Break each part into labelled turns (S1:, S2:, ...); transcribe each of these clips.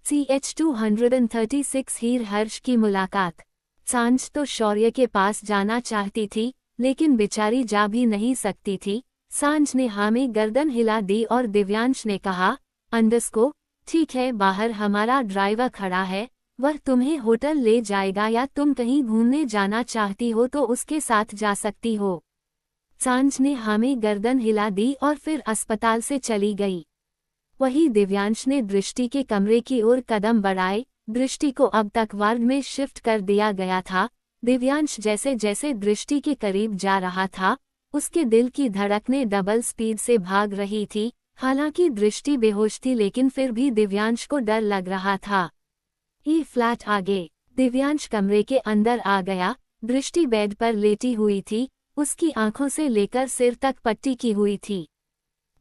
S1: CH-236 हीर हर्ष की मुलाकात। सांझ तो शौर्य के पास जाना चाहती थी, लेकिन बेचारी जा भी नहीं सकती थी। सांझ ने हाँ में गर्दन हिला दी और दिव्यांश ने कहा, अंडस्को, ठीक है, बाहर हमारा ड्राइवर खड़ा है, वह तुम्हें होटल ले जाएगा या तुम कहीं घूमने जाना चाहती हो तो उसके साथ जा सकती हो। सांझ ने हाँ में गर्दन हिला दी और फिर अस्पताल से चली गई। वही दिव्यांश ने दृष्टि के कमरे की ओर कदम बढ़ाए। दृष्टि को अब तक वार्ड में शिफ्ट कर दिया गया था। दिव्यांश जैसे जैसे दृष्टि के करीब जा रहा था, उसके दिल की धड़कनें डबल स्पीड से भाग रही थी। हालांकि दृष्टि बेहोश थी, लेकिन फिर भी दिव्यांश को डर लग रहा था। ये फ्लैट आगे। दिव्यांश कमरे के अंदर आ गया। दृष्टि बेड पर लेटी हुई थी, उसकी आंखों से लेकर सिर तक पट्टी की हुई थी।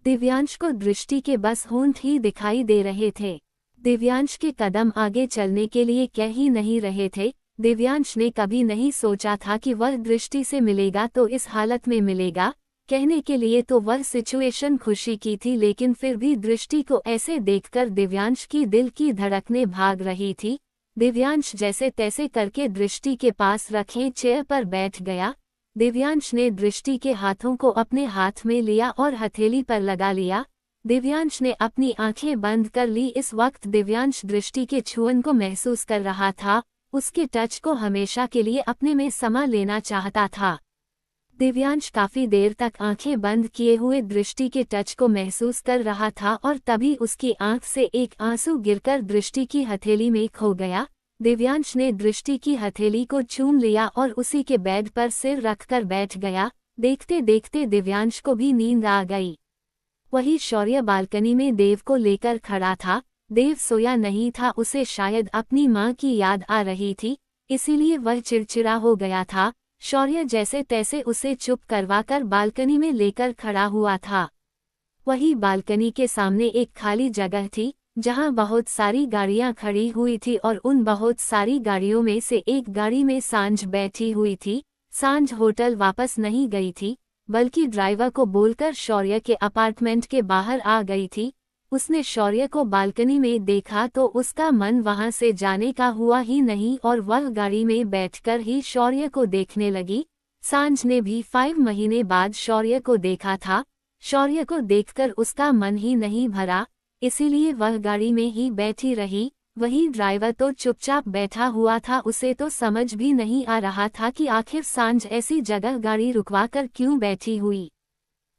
S1: दिव्यांश को दृष्टि के बस होंठ ही दिखाई दे रहे थे। दिव्यांश के कदम आगे चलने के लिए कह ही नहीं रहे थे। दिव्यांश ने कभी नहीं सोचा था कि वह दृष्टि से मिलेगा तो इस हालत में मिलेगा। कहने के लिए तो वह सिचुएशन खुशी की थी, लेकिन फिर भी दृष्टि को ऐसे देखकर दिव्यांश की दिल की धड़कनें भाग रही थी। दिव्यांश जैसे तैसे करके दृष्टि के पास रखे चेयर पर बैठ गया। दिव्यांश ने दृष्टि के हाथों को अपने हाथ में लिया और हथेली पर लगा लिया। दिव्यांश ने अपनी आंखें बंद कर ली। इस वक्त दिव्यांश दृष्टि के छुअन को महसूस कर रहा था, उसके टच को हमेशा के लिए अपने में समा लेना चाहता था। दिव्यांश काफी देर तक आंखें बंद किए हुए दृष्टि के टच को महसूस कर रहा था और तभी उसकी आंख से एक आंसू गिरकर दृष्टि की हथेली में खो गया। दिव्यांश ने दृष्टि की हथेली को चूम लिया और उसी के बेड पर सिर रखकर बैठ गया। देखते देखते दिव्यांश को भी नींद आ गई। वही शौर्य बालकनी में देव को लेकर खड़ा था। देव सोया नहीं था, उसे शायद अपनी मां की याद आ रही थी, इसीलिए वह चिड़चिड़ा हो गया था। शौर्य जैसे तैसे उसे चुप करवाकर बालकनी में लेकर खड़ा हुआ था। वही बालकनी के सामने एक खाली जगह थी, जहां बहुत सारी गाड़ियां खड़ी हुई थी और उन बहुत सारी गाड़ियों में से एक गाड़ी में सांझ बैठी हुई थी। सांझ होटल वापस नहीं गई थी, बल्कि ड्राइवर को बोलकर शौर्य के अपार्टमेंट के बाहर आ गई थी। उसने शौर्य को बालकनी में देखा तो उसका मन वहां से जाने का हुआ ही नहीं और वह गाड़ी में बैठकर ही शौर्य को देखने लगी। सांझ ने भी 5 महीने बाद शौर्य को देखा था। शौर्य को देखकर उसका मन ही नहीं भरा, इसीलिए वह गाड़ी में ही बैठी रही। वही ड्राइवर तो चुपचाप बैठा हुआ था, उसे तो समझ भी नहीं आ रहा था कि आखिर सांझ ऐसी जगह गाड़ी रुकवाकर क्यों बैठी हुई।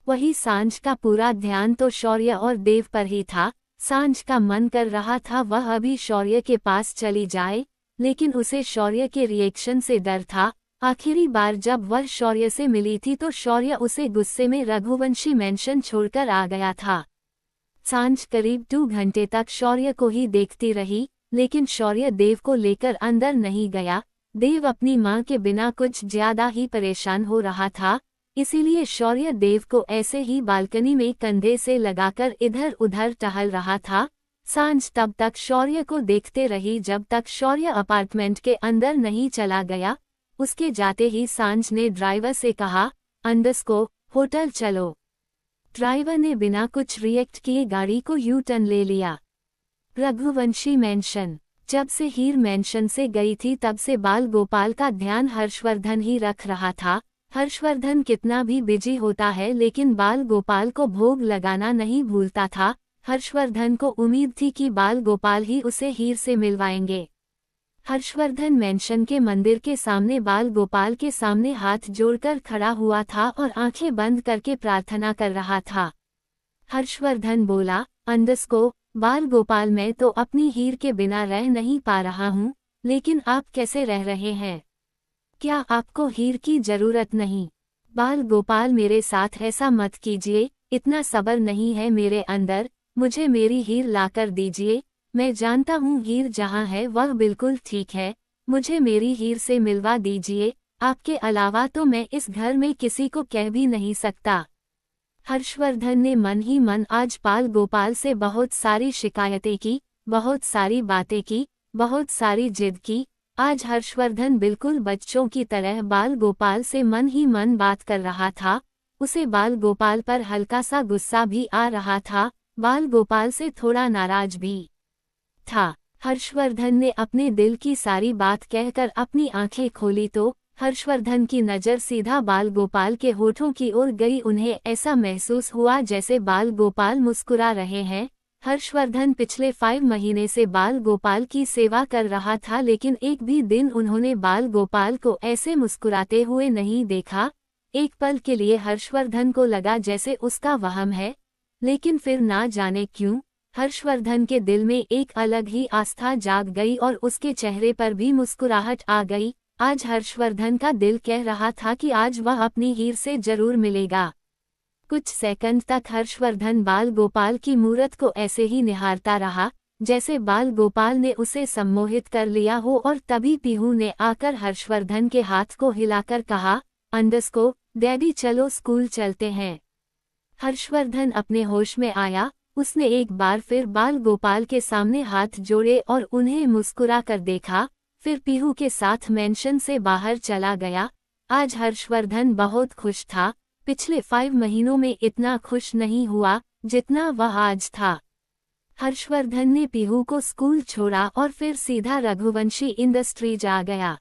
S1: वही सांझ का पूरा ध्यान तो शौर्य और देव पर ही था। सांझ का मन कर रहा था वह अभी शौर्य के पास चली जाए, लेकिन उसे शौर्य के रिएक्शन से डर था। आखिरी बार जब वह शौर्य से मिली थी तो शौर्य उसे गुस्से में रघुवंशी मेंशन छोड़कर आ गया था। सांझ करीब 2 घंटे तक शौर्य को ही देखती रही, लेकिन शौर्य देव को लेकर अंदर नहीं गया। देव अपनी मां के बिना कुछ ज्यादा ही परेशान हो रहा था, इसीलिए शौर्य देव को ऐसे ही बालकनी में कंधे से लगाकर इधर उधर टहल रहा था। सांझ तब तक शौर्य को देखते रही जब तक शौर्य अपार्टमेंट के अंदर नहीं चला गया। उसके जाते ही सांझ ने ड्राइवर से कहा, अंडस्को, होटल चलो। ड्राइवर ने बिना कुछ रिएक्ट किए गाड़ी को यू टर्न ले लिया। रघुवंशी मेंशन। जब से हीर मेंशन से गई थी तब से बाल गोपाल का ध्यान हर्षवर्धन ही रख रहा था। हर्षवर्धन कितना भी बिजी होता है, लेकिन बाल गोपाल को भोग लगाना नहीं भूलता था। हर्षवर्धन को उम्मीद थी कि बाल गोपाल ही उसे हीर से मिलवाएंगे। हर्षवर्धन मेंशन के मंदिर के सामने बाल गोपाल के सामने हाथ जोड़कर खड़ा हुआ था और आंखें बंद करके प्रार्थना कर रहा था। हर्षवर्धन बोला, अंडस्को, बाल गोपाल, मैं तो अपनी हीर के बिना रह नहीं पा रहा हूँ, लेकिन आप कैसे रह रहे हैं? क्या आपको हीर की जरूरत नहीं? बाल गोपाल, मेरे साथ ऐसा मत कीजिए, इतना सब्र नहीं है मेरे अंदर, मुझे मेरी हीर लाकर दीजिए। मैं जानता हूँ हीर जहाँ है वह बिल्कुल ठीक है, मुझे मेरी हीर से मिलवा दीजिए। आपके अलावा तो मैं इस घर में किसी को कह भी नहीं सकता। हर्षवर्धन ने मन ही मन आज बाल गोपाल से बहुत सारी शिकायतें की, बहुत सारी बातें की, बहुत सारी जिद की। आज हर्षवर्धन बिल्कुल बच्चों की तरह बाल गोपाल से मन ही मन बात कर रहा था। उसे बाल गोपाल पर हल्का सा गुस्सा भी आ रहा था, बाल गोपाल से थोड़ा नाराज भी था। हर्षवर्धन ने अपने दिल की सारी बात कहकर अपनी आंखें खोली तो हर्षवर्धन की नज़र सीधा बाल गोपाल के होठों की ओर गई। उन्हें ऐसा महसूस हुआ जैसे बाल गोपाल मुस्कुरा रहे हैं। हर्षवर्धन पिछले 5 महीने से बाल गोपाल की सेवा कर रहा था, लेकिन एक भी दिन उन्होंने बाल गोपाल को ऐसे मुस्कुराते हुए नहीं देखा। एक पल के लिए हर्षवर्धन को लगा जैसे उसका वहम है, लेकिन फिर ना जाने क्यों हर्षवर्धन के दिल में एक अलग ही आस्था जाग गई और उसके चेहरे पर भी मुस्कुराहट आ गई। आज हर्षवर्धन का दिल कह रहा था कि आज वह अपनी हीर से जरूर मिलेगा। कुछ सेकंड तक हर्षवर्धन बाल गोपाल की मूरत को ऐसे ही निहारता रहा जैसे बाल गोपाल ने उसे सम्मोहित कर लिया हो, और तभी पीहू ने आकर हर्षवर्धन के हाथ को हिलाकर कहा, अंडस्को डैडी चलो स्कूल चलते हैं। हर्षवर्धन अपने होश में आया। उसने एक बार फिर बाल गोपाल के सामने हाथ जोड़े और उन्हें मुस्कुरा कर देखा, फिर पीहू के साथ मेंशन से बाहर चला गया। आज हर्षवर्धन बहुत खुश था। पिछले 5 महीनों में इतना खुश नहीं हुआ जितना वह आज था। हर्षवर्धन ने पीहू को स्कूल छोड़ा और फिर सीधा रघुवंशी इंडस्ट्रीज आ गया।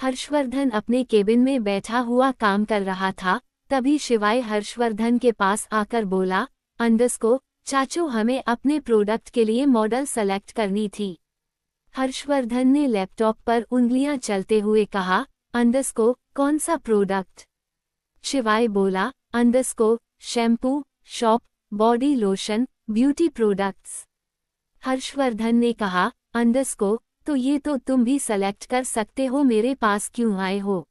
S1: हर्षवर्धन अपने केबिन में बैठा हुआ काम कर रहा था, तभी शिवाय हर्षवर्धन के पास आकर बोला, अंडस्को चाचू हमें अपने प्रोडक्ट के लिए मॉडल सेलेक्ट करनी थी। हर्षवर्धन ने लैपटॉप पर उंगलियां चलते हुए कहा, अंडस्को कौन सा प्रोडक्ट? शिवाय बोला, अंडस्को shampoo, shop, body lotion, beauty products. Harshvardhan ने कहा, अंडस्को तो ये तो तुम भी सेलेक्ट कर सकते हो, मेरे पास क्यों आए हो?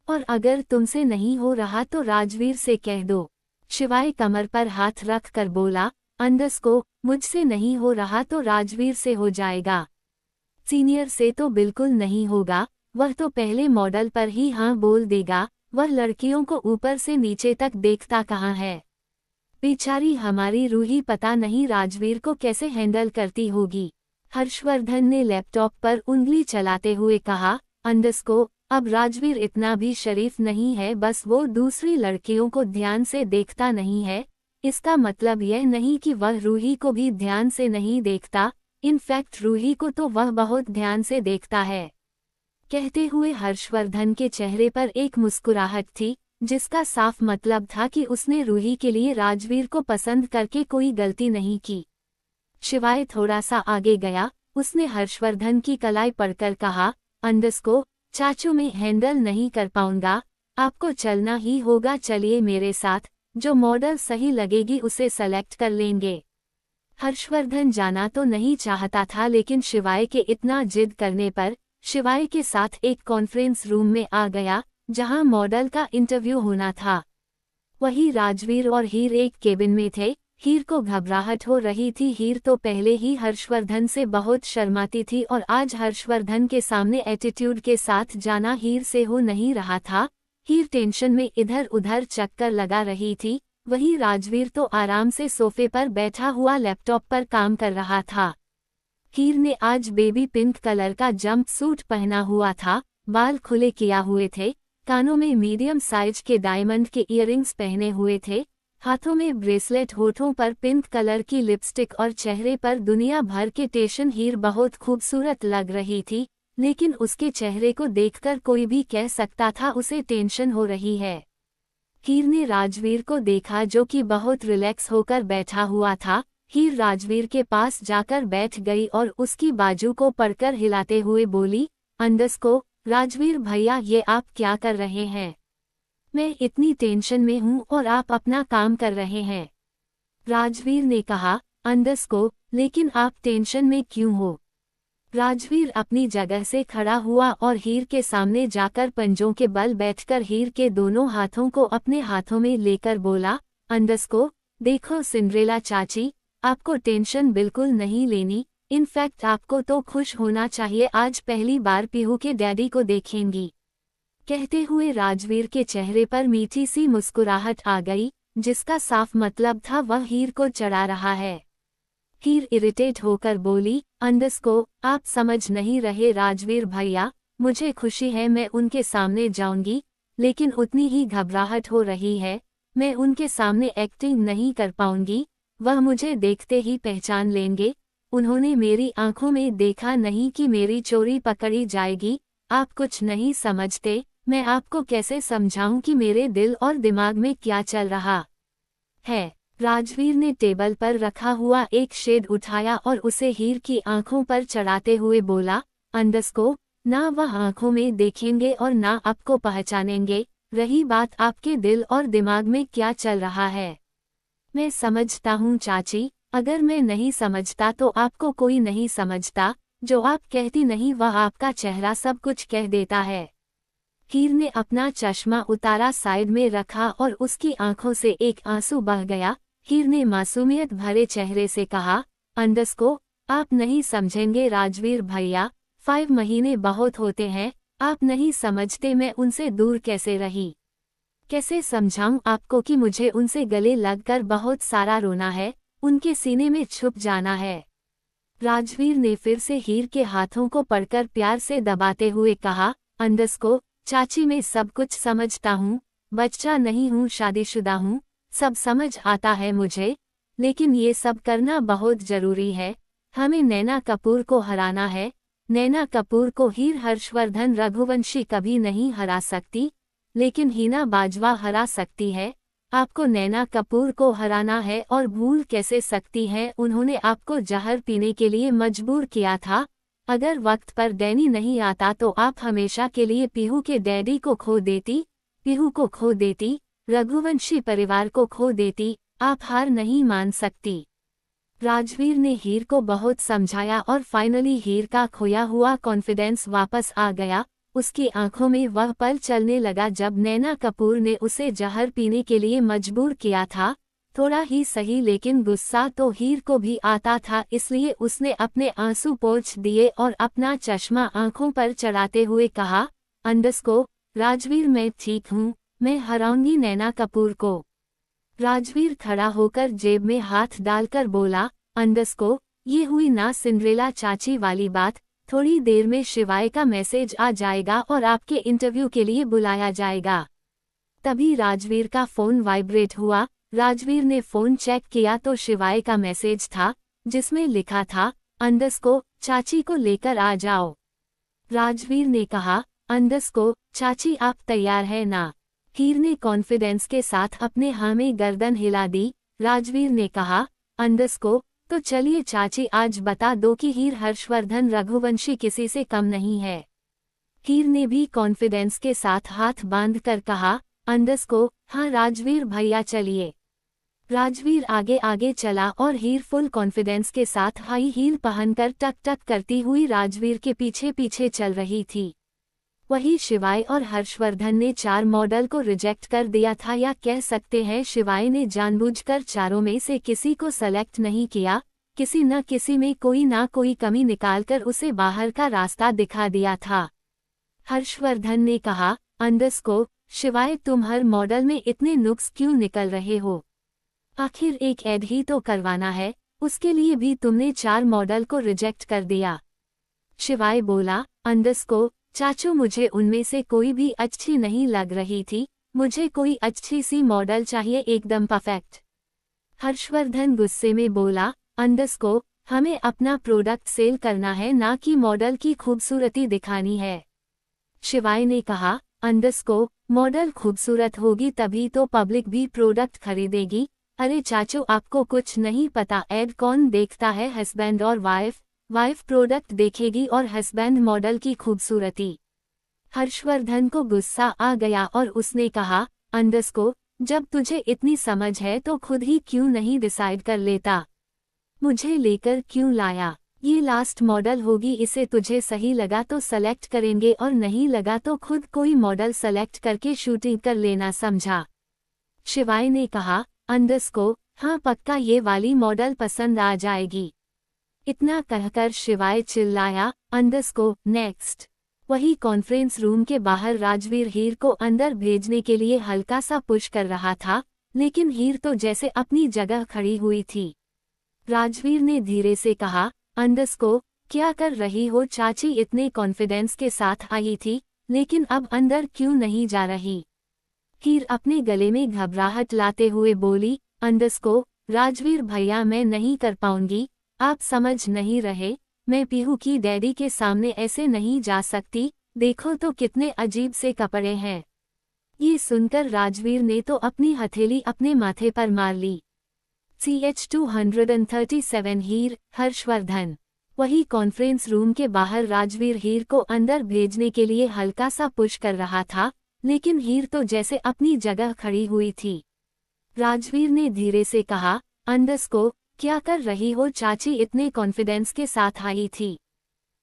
S1: और अगर तुमसे नहीं हो रहा तो राजवीर से कह दो। शिवाय कमर पर हाथ रख कर बोला, अंडस्को मुझसे नहीं हो रहा तो राजवीर से हो जाएगा। सीनियर से तो बिल्कुल नहीं होगा, वह तो पहले मॉडल पर ही हाँ बोल देगा। वह लड़कियों को ऊपर से नीचे तक देखता कहाँ है। बेचारी हमारी रूही पता नहीं राजवीर को कैसे हैंडल करती होगी। हर्षवर्धन ने लैपटॉप पर उंगली चलाते हुए कहा, अंडस्को अब राजवीर इतना भी शरीफ नहीं है, बस वो दूसरी लड़कियों को ध्यान से देखता नहीं है। इसका मतलब यह नहीं कि वह रूही को भी ध्यान से नहीं देखता, इनफैक्ट रूही को तो वह बहुत ध्यान से देखता है। कहते हुए हर्षवर्धन के चेहरे पर एक मुस्कुराहट थी, जिसका साफ मतलब था कि उसने रूही के लिए राजवीर को पसंद करके कोई गलती नहीं की। शिवाय थोड़ा सा आगे गया। उसने हर्षवर्धन की कलाई पकड़कर कहा, अंडस्को चाचू मैं हैंडल नहीं कर पाऊंगा, आपको चलना ही होगा, चलिए मेरे साथ, जो मॉडल सही लगेगी उसे सेलेक्ट कर लेंगे। हर्षवर्धन जाना तो नहीं चाहता था, लेकिन शिवाय के इतना जिद करने पर शिवाय के साथ एक कॉन्फ्रेंस रूम में आ गया, जहां मॉडल का इंटरव्यू होना था। वही राजवीर और हीर एक केबिन में थे। हीर को घबराहट हो रही थी। हीर तो पहले ही हर्षवर्धन से बहुत शर्माती थी और आज हर्षवर्धन के सामने एटीट्यूड के साथ जाना हीर से हो नहीं रहा था। हीर टेंशन में इधर उधर चक्कर लगा रही थी। वही राजवीर तो आराम से सोफे पर बैठा हुआ लैपटॉप पर काम कर रहा था। हीर ने आज बेबी पिंक कलर का जंप सूट पहना हुआ था, बाल खुले किया हुए थे, कानों में मीडियम साइज के डायमंड के इयररिंग्स पहने हुए थे, हाथों में ब्रेसलेट, होठों पर पिंक कलर की लिपस्टिक और चेहरे पर दुनिया भर के टेंशन। हीर बहुत खूबसूरत लग रही थी, लेकिन उसके चेहरे को देखकर कोई भी कह सकता था उसे टेंशन हो रही है। हीर ने राजवीर को देखा जो कि बहुत रिलैक्स होकर बैठा हुआ था। हीर राजवीर के पास जाकर बैठ गई और उसकी बाजू को पकड़कर हिलाते हुए बोली, अंडस्को राजवीर भैया ये आप क्या कर रहे हैं? मैं इतनी टेंशन में हूँ और आप अपना काम कर रहे हैं। राजवीर ने कहा, अंडस्को लेकिन आप टेंशन में क्यों हो? राजवीर अपनी जगह से खड़ा हुआ और हीर के सामने जाकर पंजों के बल बैठकर हीर के दोनों हाथों को अपने हाथों में लेकर बोला, अंडस्को देखो सिंड्रेला चाची, आपको टेंशन बिल्कुल नहीं लेनी, इनफैक्ट आपको तो खुश होना चाहिए, आज पहली बार पीहू के डैडी को देखेंगी। कहते हुए राजवीर के चेहरे पर मीठी सी मुस्कुराहट आ गई, जिसका साफ मतलब था वह हीर को चढ़ा रहा है। हीर इरिटेट होकर बोली, अंडस्को आप समझ नहीं रहे राजवीर भैया, मुझे खुशी है मैं उनके सामने जाऊंगी, लेकिन उतनी ही घबराहट हो रही है, मैं उनके सामने एक्टिंग नहीं कर पाऊंगी, वह मुझे देखते ही पहचान लेंगे, उन्होंने मेरी आंखों में देखा नहीं कि मेरी चोरी पकड़ी जाएगी। आप कुछ नहीं समझते, मैं आपको कैसे समझाऊं कि मेरे दिल और दिमाग में क्या चल रहा है। राजवीर ने टेबल पर रखा हुआ एक शेड उठाया और उसे हीर की आंखों पर चढ़ाते हुए बोला, अंडरस्को, ना वह आंखों में देखेंगे और ना आपको पहचानेंगे। रही बात आपके दिल और दिमाग में क्या चल रहा है, मैं समझता हूँ चाची, अगर मैं नहीं समझता तो आपको कोई नहीं समझता। जो आप कहती नहीं वह आपका चेहरा सब कुछ कह देता है। हीर ने अपना चश्मा उतारा, साइड में रखा और उसकी आंखों से एक आंसू बह गया। हीर ने मासूमियत भरे चेहरे से कहा, अंडरस्को, आप नहीं समझेंगे राजवीर भैया, 5 महीने बहुत होते हैं, आप नहीं समझते मैं उनसे दूर कैसे रही। कैसे समझाऊं आपको कि मुझे उनसे गले लगकर बहुत सारा रोना है, उनके सीने में छुप जाना है। राजवीर ने फिर से हीर के हाथों को पकड़कर प्यार से दबाते हुए कहा, अंडरस्को, चाची मैं सब कुछ समझता हूँ, बच्चा नहीं हूँ, शादीशुदा हूँ, सब समझ आता है मुझे, लेकिन ये सब करना बहुत जरूरी है। हमें नैना कपूर को हराना है। नैना कपूर को हीर हर्षवर्धन रघुवंशी कभी नहीं हरा सकती, लेकिन हीना बाजवा हरा सकती है। आपको नैना कपूर को हराना है और भूल कैसे सकती हैं, उन्होंने आपको जहर पीने के लिए मजबूर किया था। अगर वक्त पर डैनी नहीं आता तो आप हमेशा के लिए पीहू के डैडी को खो देती, पीहू को खो देती, रघुवंशी परिवार को खो देती। आप हार नहीं मान सकती। राजवीर ने हीर को बहुत समझाया और फाइनली हीर का खोया हुआ कॉन्फिडेंस वापस आ गया। उसकी आंखों में वह पल चलने लगा जब नैना कपूर ने उसे जहर पीने के लिए मजबूर किया था। थोड़ा ही सही, लेकिन गुस्सा तो हीर को भी आता था, इसलिए उसने अपने आंसू पोंछ दिए और अपना चश्मा आंखों पर चढ़ाते हुए कहा, अंडरस्को, राजवीर मैं ठीक हूँ, मैं हराऊंगी नैना कपूर को। राजवीर खड़ा होकर जेब में हाथ डालकर बोला, अंडरस्को, ये हुई ना सिंड्रेला चाची वाली बात। थोड़ी देर में शिवाय का मैसेज आ जाएगा और आपके इंटरव्यू के लिए बुलाया जाएगा। तभी राजवीर का फोन वाइब्रेट हुआ। राजवीर ने फोन चेक किया तो शिवाय का मैसेज था, जिसमें लिखा था, अंडरस्को, चाची को लेकर आ जाओ। राजवीर ने कहा, अंडरस्को, चाची आप तैयार है ना? हीर ने कॉन्फिडेंस के साथ अपने हाँ में गर्दन हिला दी। राजवीर ने कहा, अंडरस्को, तो चलिए चाची आज बता दो कि हीर हर्षवर्धन रघुवंशी किसी से कम नहीं है। हीर ने भी कॉन्फिडेंस के साथ हाथ बांधकर कहा, अंडरस्को, हाँ राजवीर भैया चलिए। राजवीर आगे आगे चला और हीर फुल कॉन्फिडेंस के साथ हाई हील पहनकर टक टक करती हुई राजवीर के पीछे पीछे चल रही थी। वही शिवाय और हर्षवर्धन ने 4 मॉडल को रिजेक्ट कर दिया था, या कह सकते हैं शिवाय ने जानबूझकर चारों में से किसी को सेलेक्ट नहीं किया। किसी न किसी में कोई ना कोई कमी निकालकर उसे बाहर का रास्ता दिखा दिया था। हर्षवर्धन ने कहा, अंडरस्को, शिवाय तुम हर मॉडल में इतने नुक्स क्यों निकल रहे हो? आखिर एक ऐड ही तो करवाना है, उसके लिए भी तुमने 4 मॉडल को रिजेक्ट कर दिया। शिवाय बोला, अंडरस्को, चाचू मुझे उनमें से कोई भी अच्छी नहीं लग रही थी, मुझे कोई अच्छी सी मॉडल चाहिए, एकदम परफेक्ट। हर्षवर्धन गुस्से में बोला, अंडरस्को, हमें अपना प्रोडक्ट सेल करना है, ना कि मॉडल की खूबसूरती दिखानी है। शिवाय ने कहा, अंडरस्को, मॉडल खूबसूरत होगी तभी तो पब्लिक भी प्रोडक्ट खरीदेगी। अरे चाचू आपको कुछ नहीं पता, ऐड कौन देखता है? हस्बैंड और वाइफ प्रोडक्ट देखेगी और हस्बैंड मॉडल की खूबसूरती। हर्षवर्धन को गुस्सा आ गया और उसने कहा, अंडरस्को, जब तुझे इतनी समझ है तो खुद ही क्यों नहीं डिसाइड कर लेता? मुझे लेकर क्यों लाया? ये लास्ट मॉडल होगी, इसे तुझे सही लगा तो सेलेक्ट करेंगे और नहीं लगा तो खुद कोई मॉडल सेलेक्ट करके शूटिंग कर लेना, समझा? शिवाय ने कहा, अंडरस्को, हाँ पक्का ये वाली मॉडल पसंद आ जाएगी। इतना कहकर शिवाय चिल्लाया, अंडरस्को नेक्स्ट। वही कॉन्फ्रेंस रूम के बाहर राजवीर हीर को अंदर भेजने के लिए हल्का सा पुश कर रहा था, लेकिन हीर तो जैसे अपनी जगह खड़ी हुई थी। राजवीर ने धीरे से कहा, अंडरस्को, क्या कर रही हो? चाची इतने कॉन्फिडेंस के साथ आई थी, लेकिन अब अंदर क्यों नहीं जा रही? हीर अपने गले में घबराहट लाते हुए बोली, अंडरस्को, राजवीर भैया मैं नहीं कर पाऊंगी, आप समझ नहीं रहे, मैं पीहू की डैडी के सामने ऐसे नहीं जा सकती, देखो तो कितने अजीब से कपड़े हैं। ये सुनकर राजवीर ने तो अपनी हथेली अपने माथे पर मार ली। CH-237 हीर, हर्षवर्धन। वही कॉन्फ्रेंस रूम के बाहर राजवीर हीर को अंदर भेजने के लिए हल्का सा पुश कर रहा था, लेकिन हीर तो जैसे अपनी जगह खड़ी हुई थी। राजवीर ने धीरे से कहा, अंडरस्को, क्या कर रही हो चाची? इतने कॉन्फिडेंस के साथ आई थी,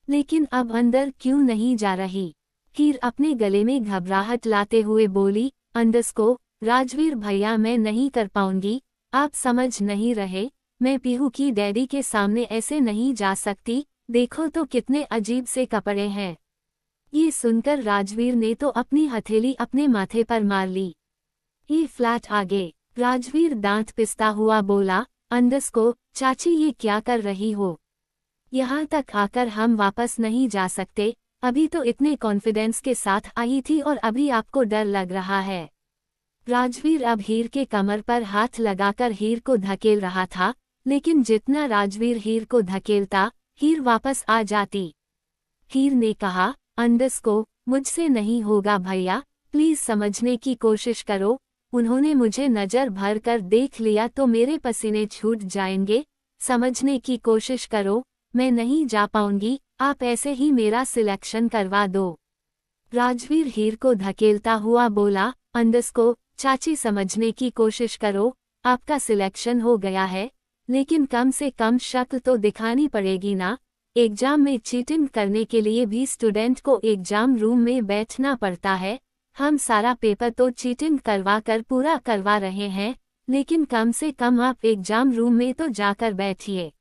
S1: लेकिन अब अंदर क्यों नहीं जा रही? हीर अपने गले में घबराहट लाते हुए बोली, अंडरस्को, राजवीर भैया मैं नहीं कर पाऊंगी, आप समझ नहीं रहे, मैं पीहू की डैडी के सामने ऐसे नहीं जा सकती, देखो तो कितने अजीब से कपड़े हैं। ये सुनकर राजवीर ने तो अपनी हथेली अपने माथे पर मार ली। ये फ्लैट आगे। राजवीर दांत पिसता हुआ बोला, अंडरस्को, चाची ये क्या कर रही हो? यहाँ तक आकर हम वापस नहीं जा सकते, अभी तो इतने कॉन्फिडेंस के साथ आई थी और अभी आपको डर लग रहा है। राजवीर अब हीर के कमर पर हाथ लगाकर हीर को धकेल रहा था, लेकिन जितना राजवीर हीर को धकेलता, हीर वापस आ जाती। हीर ने कहा, अंडरस्को, मुझसे नहीं होगा भैया, प्लीज समझने की कोशिश करो, उन्होंने मुझे नजर भर कर देख लिया तो मेरे पसीने छूट जाएंगे, समझने की कोशिश करो, मैं नहीं जा पाऊंगी, आप ऐसे ही मेरा सिलेक्शन करवा दो। राजवीर हीर को धकेलता हुआ बोला, अंडरस्को, चाची समझने की कोशिश करो, आपका सिलेक्शन हो गया है, लेकिन कम से कम शक्ल तो दिखानी पड़ेगी ना। एग्जाम में चीटिंग करने के लिए भी स्टूडेंट को एग्जाम रूम में बैठना पड़ता है, हम सारा पेपर तो चीटिंग करवा कर पूरा करवा रहे हैं, लेकिन कम से कम आप एग्जाम रूम में तो जाकर बैठिए।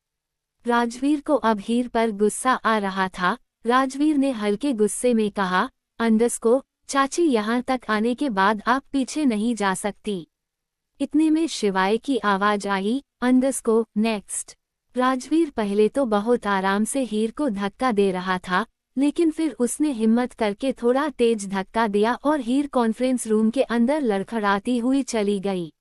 S1: राजवीर को अब हीर पर गुस्सा आ रहा था। राजवीर ने हल्के गुस्से में कहा, अंडरस्को, चाची यहाँ तक आने के बाद आप पीछे नहीं जा सकती। इतने में शिवाय की आवाज आई, अंडरस्को, नेक्स्ट। राजवीर पहले तो बहुत आराम से हीर को धक्का दे रहा था, लेकिन फिर उसने हिम्मत करके थोड़ा तेज धक्का दिया और हीर कॉन्फ्रेंस रूम के अंदर लड़खड़ाती हुई चली गई।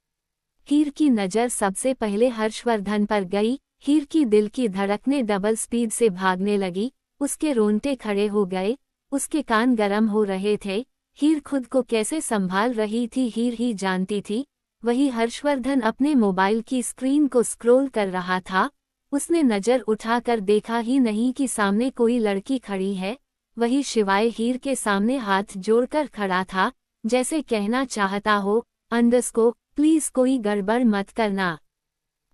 S1: हीर की नज़र सबसे पहले हर्षवर्धन पर गई। हीर की दिल की धड़कनें डबल स्पीड से भागने लगी, उसके रोंगटे खड़े हो गए, उसके कान गर्म हो रहे थे। हीर खुद को कैसे संभाल रही थी हीर ही जानती थी। वही हर्षवर्धन अपने मोबाइल की स्क्रीन को स्क्रॉल कर रहा था। उसने नज़र उठाकर देखा ही नहीं कि सामने कोई लड़की खड़ी है। वही शिवाय हीर के सामने हाथ जोड़कर खड़ा था, जैसे कहना चाहता हो, अंडरस्को, प्लीज कोई गड़बड़ मत करना।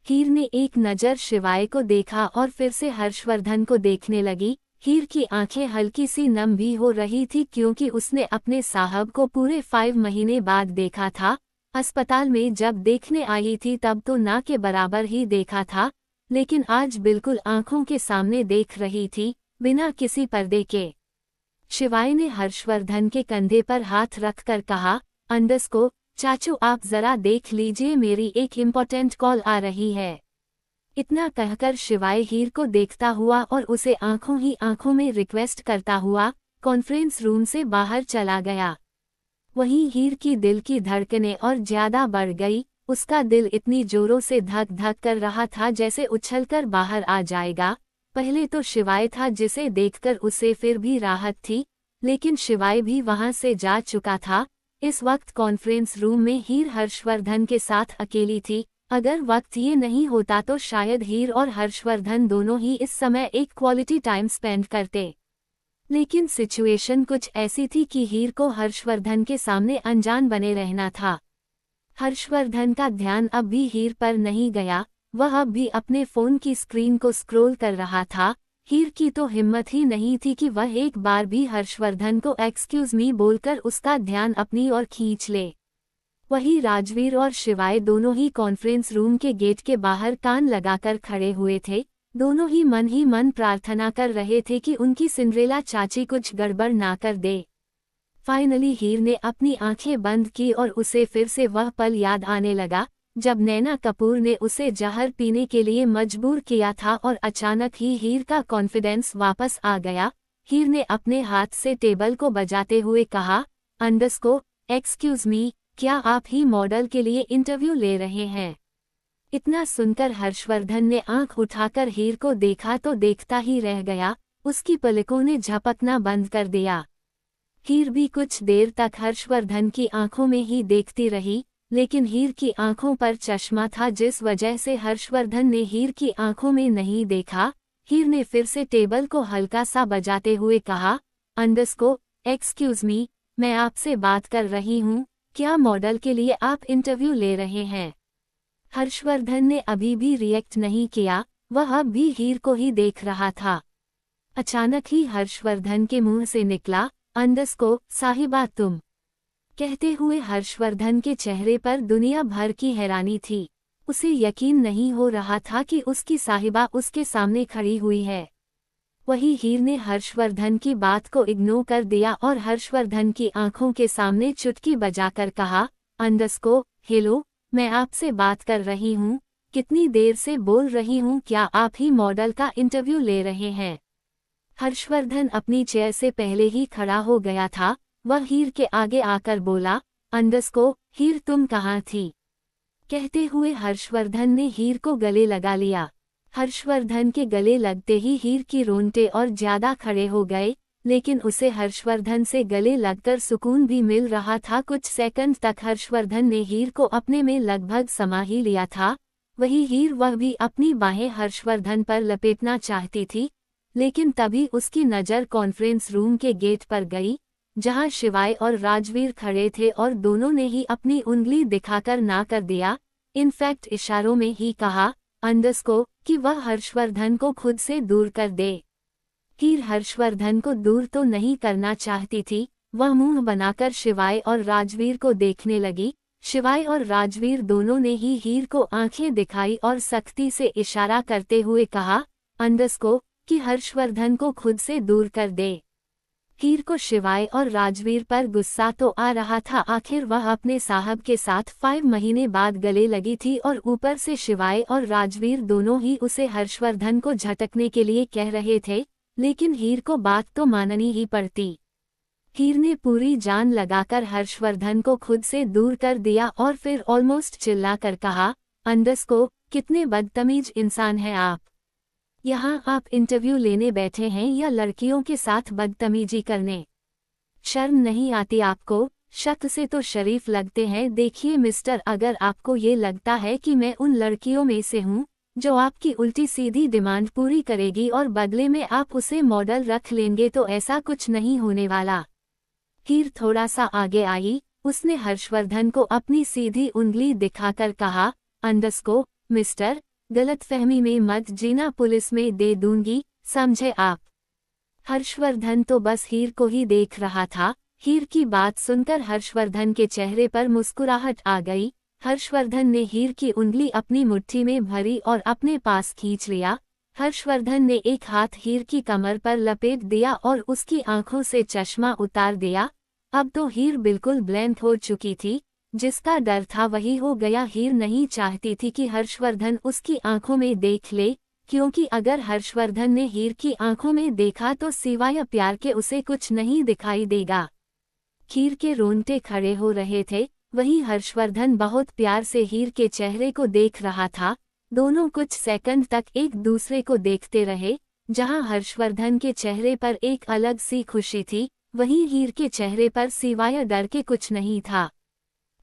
S1: हीर ने एक नज़र शिवाय को देखा और फिर से हर्षवर्धन को देखने लगी। हीर की आंखें हल्की सी नम भी हो रही थी, क्योंकि उसने अपने साहब को पूरे 5 महीने बाद देखा था। अस्पताल में जब देखने आई थी तब तो ना के बराबर ही देखा था, लेकिन आज बिल्कुल आंखों के सामने देख रही थी, बिना किसी पर्दे के। शिवाय ने हर्षवर्धन के कंधे पर हाथ रखकर कहा, अंडरस्को, चाचू आप जरा देख लीजिए, मेरी एक इम्पोर्टेंट कॉल आ रही है। इतना कहकर शिवाय हीर को देखता हुआ और उसे आंखों ही आंखों में रिक्वेस्ट करता हुआ कॉन्फ्रेंस रूम से बाहर चला गया। वहीं हीर की दिल की धड़कनें और ज्यादा बढ़ गई। उसका दिल इतनी जोरों से धक धक कर रहा था जैसे उछलकर बाहर आ जाएगा। पहले तो शिवाय था जिसे देखकर उसे फिर भी राहत थी, लेकिन शिवाय भी वहां से जा चुका था। इस वक्त कॉन्फ्रेंस रूम में हीर हर्षवर्धन के साथ अकेली थी। अगर वक्त ये नहीं होता तो शायद हीर और हर्षवर्धन दोनों ही इस समय एक क्वालिटी टाइम स्पेंड करते, लेकिन सिचुएशन कुछ ऐसी थी कि हीर को हर्षवर्धन के सामने अनजान बने रहना था। हर्षवर्धन का ध्यान अब भी हीर पर नहीं गया, वह अब भी अपने फोन की स्क्रीन को स्क्रॉल कर रहा था। हीर की तो हिम्मत ही नहीं थी कि वह एक बार भी हर्षवर्धन को एक्सक्यूज मी बोलकर उसका ध्यान अपनी ओर खींच ले। वही राजवीर और शिवाय दोनों ही कॉन्फ्रेंस रूम के गेट के बाहर कान लगाकर खड़े हुए थे। दोनों ही मन प्रार्थना कर रहे थे कि उनकी सिंड्रेला चाची कुछ गड़बड़ ना कर दे। फाइनली हीर ने अपनी आंखें बंद की और उसे फिर से वह पल याद आने लगा जब नैना कपूर ने उसे जहर पीने के लिए मजबूर किया था, और अचानक ही हीर का कॉन्फिडेंस वापस आ गया। हीर ने अपने हाथ से टेबल को बजाते हुए कहा, अंडरस्को, एक्सक्यूज मी, क्या आप ही मॉडल के लिए इंटरव्यू ले रहे हैं? इतना सुनकर हर्षवर्धन ने आंख उठाकर हीर को देखा तो देखता ही रह गया, उसकी पलकों ने झपकना बंद कर दिया। हीर भी कुछ देर तक हर्षवर्धन की आंखों में ही देखती रही, लेकिन हीर की आंखों पर चश्मा था जिस वजह से हर्षवर्धन ने हीर की आंखों में नहीं देखा। हीर ने फिर से टेबल को हल्का सा बजाते हुए कहा, एक्सक्यूज मी, मैं आपसे बात कर रही हूँ, क्या मॉडल के लिए आप इंटरव्यू ले रहे हैं? हर्षवर्धन ने अभी भी रिएक्ट नहीं किया, वह अब भी हीर को ही देख रहा था। अचानक ही हर्षवर्धन के मुंह से निकला, साहिबा तुम। कहते हुए हर्षवर्धन के चेहरे पर दुनिया भर की हैरानी थी। उसे यकीन नहीं हो रहा था कि उसकी साहिबा उसके सामने खड़ी हुई है। वही हीर ने हर्षवर्धन की बात को इग्नोर कर दिया और हर्षवर्धन की आंखों के सामने चुटकी बजाकर कहा, हेलो, मैं आपसे बात कर रही हूँ, कितनी देर से बोल रही हूँ, क्या आप ही मॉडल का इंटरव्यू ले रहे हैं? हर्षवर्धन अपनी चेयर से पहले ही खड़ा हो गया था। वह हीर के आगे आकर बोला, हीर तुम कहाँ थी? कहते हुए हर्षवर्धन ने हीर को गले लगा लिया। हर्षवर्धन के गले लगते ही हीर की रोंगटे और ज्यादा खड़े हो गए, लेकिन उसे हर्षवर्धन से गले लगकर सुकून भी मिल रहा था। कुछ सेकंड तक हर्षवर्धन ने हीर को अपने में लगभग समा ही लिया था। वही हीर वह भी अपनी बाहें हर्षवर्धन पर लपेटना चाहती थी, लेकिन तभी उसकी नज़र कॉन्फ्रेंस रूम के गेट पर गई, जहां शिवाय और राजवीर खड़े थे और दोनों ने ही अपनी उंगली दिखाकर ना कर दिया, इनफैक्ट इशारों में ही कहा, कि वह हर्षवर्धन को खुद से दूर कर दे। हीर हर्षवर्धन को दूर तो नहीं करना चाहती थी, वह मुंह बनाकर शिवाय और राजवीर को देखने लगी। शिवाय और राजवीर दोनों ने ही हीर को आंखें दिखाई और सख्ती से इशारा करते हुए कहा, कि हर्षवर्धन को खुद से दूर कर दे। हीर को शिवाय और राजवीर पर गुस्सा तो आ रहा था, आखिर वह अपने साहब के साथ 5 महीने बाद गले लगी थी और ऊपर से शिवाय और राजवीर दोनों ही उसे हर्षवर्धन को झटकने के लिए कह रहे थे, लेकिन हीर को बात तो माननी ही पड़ती। हीर ने पूरी जान लगाकर हर्षवर्धन को खुद से दूर कर दिया और फिर ऑलमोस्ट चिल्लाकर कहा, कितने बदतमीज इंसान हैं आप। यहाँ आप इंटरव्यू लेने बैठे हैं या लड़कियों के साथ बदतमीजी करने? शर्म नहीं आती आपको? शक से तो शरीफ लगते हैं। देखिए मिस्टर, अगर आपको ये लगता है कि मैं उन लड़कियों में से हूँ जो आपकी उल्टी सीधी डिमांड पूरी करेगी और बदले में आप उसे मॉडल रख लेंगे, तो ऐसा कुछ नहीं होने वाला। हीर थोड़ा सा आगे आई, उसने हर्षवर्धन को अपनी सीधी उंगली दिखाकर कहा, मिस्टर, गलतफहमी में मत जीना, पुलिस में दे दूंगी, समझे आप? हर्षवर्धन तो बस हीर को ही देख रहा था। हीर की बात सुनकर हर्षवर्धन के चेहरे पर मुस्कुराहट आ गई। हर्षवर्धन ने हीर की उंगली अपनी मुट्ठी में भरी और अपने पास खींच लिया। हर्षवर्धन ने एक हाथ हीर की कमर पर लपेट दिया और उसकी आंखों से चश्मा उतार दिया। अब तो हीर बिल्कुल ब्लैंक हो चुकी थी। जिसका डर था वही हो गया। हीर नहीं चाहती थी कि हर्षवर्धन उसकी आंखों में देख ले, क्योंकि अगर हर्षवर्धन ने हीर की आंखों में देखा तो सिवाय प्यार के उसे कुछ नहीं दिखाई देगा। हीर के रोंगटे खड़े हो रहे थे, वहीं हर्षवर्धन बहुत प्यार से हीर के चेहरे को देख रहा था। दोनों कुछ सेकंड तक एक दूसरे को देखते रहे। जहां हर्षवर्धन के चेहरे पर एक अलग सी खुशी थी, वहीं हीर के चेहरे पर सिवाय डर के कुछ नहीं था।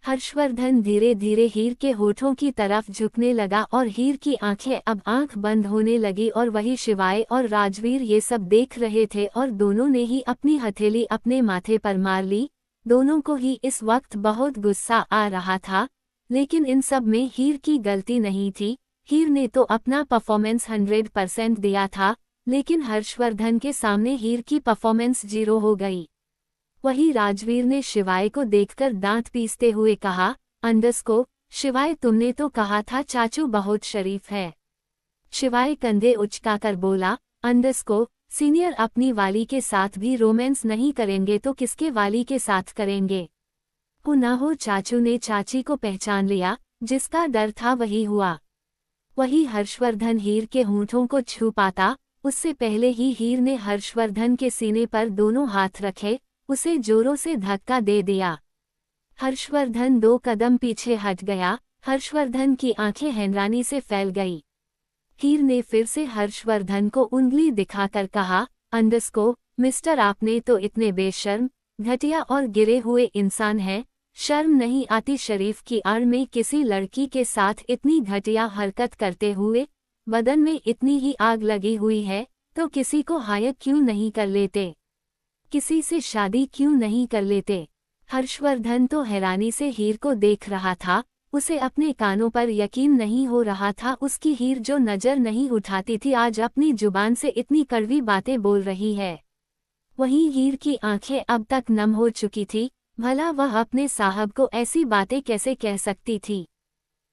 S1: हर्षवर्धन धीरे धीरे हीर के होठों की तरफ झुकने लगा और हीर की आंखें अब आंख बंद होने लगी और वही शिवाय और राजवीर ये सब देख रहे थे और दोनों ने ही अपनी हथेली अपने माथे पर मार ली। दोनों को ही इस वक्त बहुत गुस्सा आ रहा था, लेकिन इन सब में हीर की गलती नहीं थी। हीर ने तो अपना परफॉर्मेंस 100% दिया था, लेकिन हर्षवर्धन के सामने हीर की परफॉर्मेंस 0 हो गई। वही राजवीर ने शिवाय को देखकर दांत पीसते हुए कहा, शिवाय तुमने तो कहा था चाचू बहुत शरीफ है। शिवाय कंधे उचकाकर बोला, सीनियर अपनी वाली के साथ भी रोमांस नहीं करेंगे तो किसके वाली के साथ करेंगे? हो ना हो चाचू ने चाची को पहचान लिया, जिसका डर था वही हुआ। वही हर्षवर्धन हीर के होंठों को छू पाता, उससे पहले ही हीर ने हर्षवर्धन के सीने पर दोनों हाथ रखे, उसे जोरों से धक्का दे दिया। हर्षवर्धन 2 कदम पीछे हट गया। हर्षवर्धन की आंखें हैरानी से फैल गई। हीर ने फिर से हर्षवर्धन को उंगली दिखाकर कहा, मिस्टर आपने तो इतने बेशर्म, घटिया और गिरे हुए इंसान हैं, शर्म नहीं आती शरीफ की आड़ में किसी लड़की के साथ इतनी घटिया हरकत करते हुए? बदन में इतनी ही आग लगी हुई है तो किसी को हायर क्यों नहीं कर लेते? किसी से शादी क्यों नहीं कर लेते? हर्षवर्धन तो हैरानी से हीर को देख रहा था, उसे अपने कानों पर यकीन नहीं हो रहा था। उसकी हीर जो नजर नहीं उठाती थी आज अपनी जुबान से इतनी कड़वी बातें बोल रही है। वहीं हीर की आंखें अब तक नम हो चुकी थी, भला वह अपने साहब को ऐसी बातें कैसे कह सकती थी?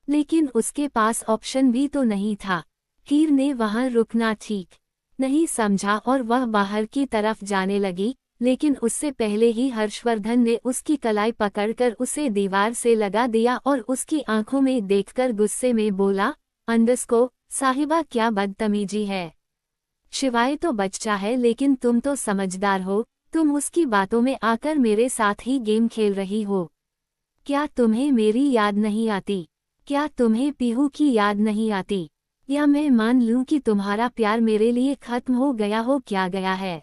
S1: लेकिन उसके पास ऑप्शन भी तो नहीं था। हीर ने वहां रुकना ठीक नहीं समझा और वह बाहर की तरफ जाने लगी, लेकिन उससे पहले ही हर्षवर्धन ने उसकी कलाई पकड़कर उसे दीवार से लगा दिया और उसकी आंखों में देखकर गुस्से में बोला, साहिबा क्या बदतमीजी है। शिवाय तो बच्चा है लेकिन तुम तो समझदार हो, तुम उसकी बातों में आकर मेरे साथ ही गेम खेल रही हो। क्या तुम्हें मेरी याद नहीं आती? क्या तुम्हें पीहू की याद नहीं आती? या मैं मान लूं कि तुम्हारा प्यार मेरे लिए खत्म हो गया हो? क्या गया है?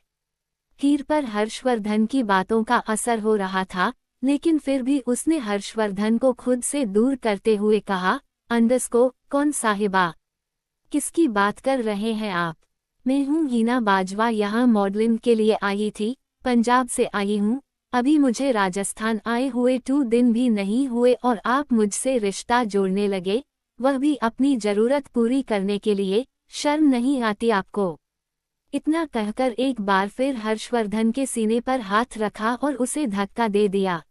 S1: हीर पर हर्षवर्धन की बातों का असर हो रहा था, लेकिन फिर भी उसने हर्षवर्धन को खुद से दूर करते हुए कहा, कौन साहिबा? किसकी बात कर रहे हैं आप? मैं हूँ हीना बाजवा, यहाँ मॉडलिंग के लिए आई थी, पंजाब से आई हूँ। अभी मुझे राजस्थान आए हुए 2 दिन भी नहीं हुए और आप मुझसे रिश्ता जोड़ने लगे, वह भी अपनी जरूरत पूरी करने के लिए। शर्म नहीं आती आपको? इतना कहकर एक बार फिर हर्षवर्धन के सीने पर हाथ रखा और उसे धक्का दे दिया।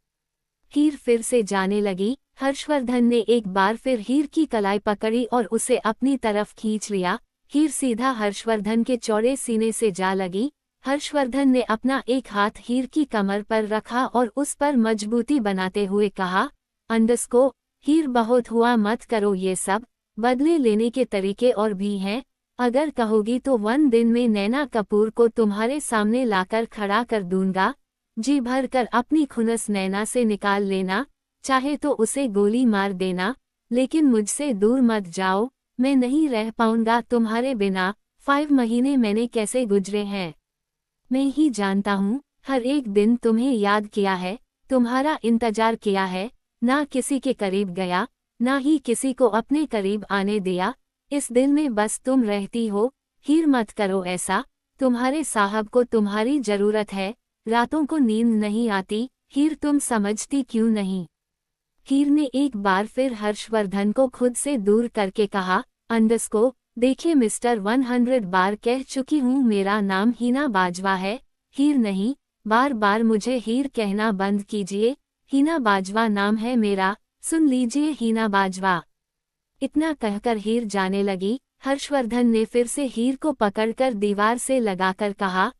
S1: हीर फिर से जाने लगी। हर्षवर्धन ने एक बार फिर हीर की कलाई पकड़ी और उसे अपनी तरफ खींच लिया। हीर सीधा हर्षवर्धन के चौड़े सीने से जा लगी। हर्षवर्धन ने अपना एक हाथ हीर की कमर पर रखा और उस पर मजबूती बनाते हुए कहा, हीर बहुत हुआ, मत करो ये सब, बदले लेने के तरीके और भी हैं। अगर कहोगी तो 1 दिन में नैना कपूर को तुम्हारे सामने लाकर खड़ा कर दूंगा। जी भर कर अपनी खुनस नैना से निकाल लेना, चाहे तो उसे गोली मार देना, लेकिन मुझसे दूर मत जाओ, मैं नहीं रह पाऊंगा तुम्हारे बिना। 5 महीने मैंने कैसे गुजरे हैं मैं ही जानता हूँ। हर एक दिन तुम्हें याद किया है, तुम्हारा इंतजार किया है, ना किसी के करीब गया, ना ही किसी को अपने करीब आने दिया। इस दिल में बस तुम रहती हो। हीर मत करो ऐसा, तुम्हारे साहब को तुम्हारी जरूरत है, रातों को नींद नहीं आती। हीर तुम समझती क्यों नहीं? हीर ने एक बार फिर हर्षवर्धन को खुद से दूर करके कहा, देखिए मिस्टर, 100 बार कह चुकी हूँ मेरा नाम हीना बाजवा है, हीर नहीं। बार बार मुझे हीर कहना बंद कीजिए, हीना बाजवा नाम है मेरा, सुन लीजिए हीना बाजवा। इतना कहकर हीर जाने लगी। हर्षवर्धन ने फिर से हीर को पकड़कर दीवार से लगाकर कहा,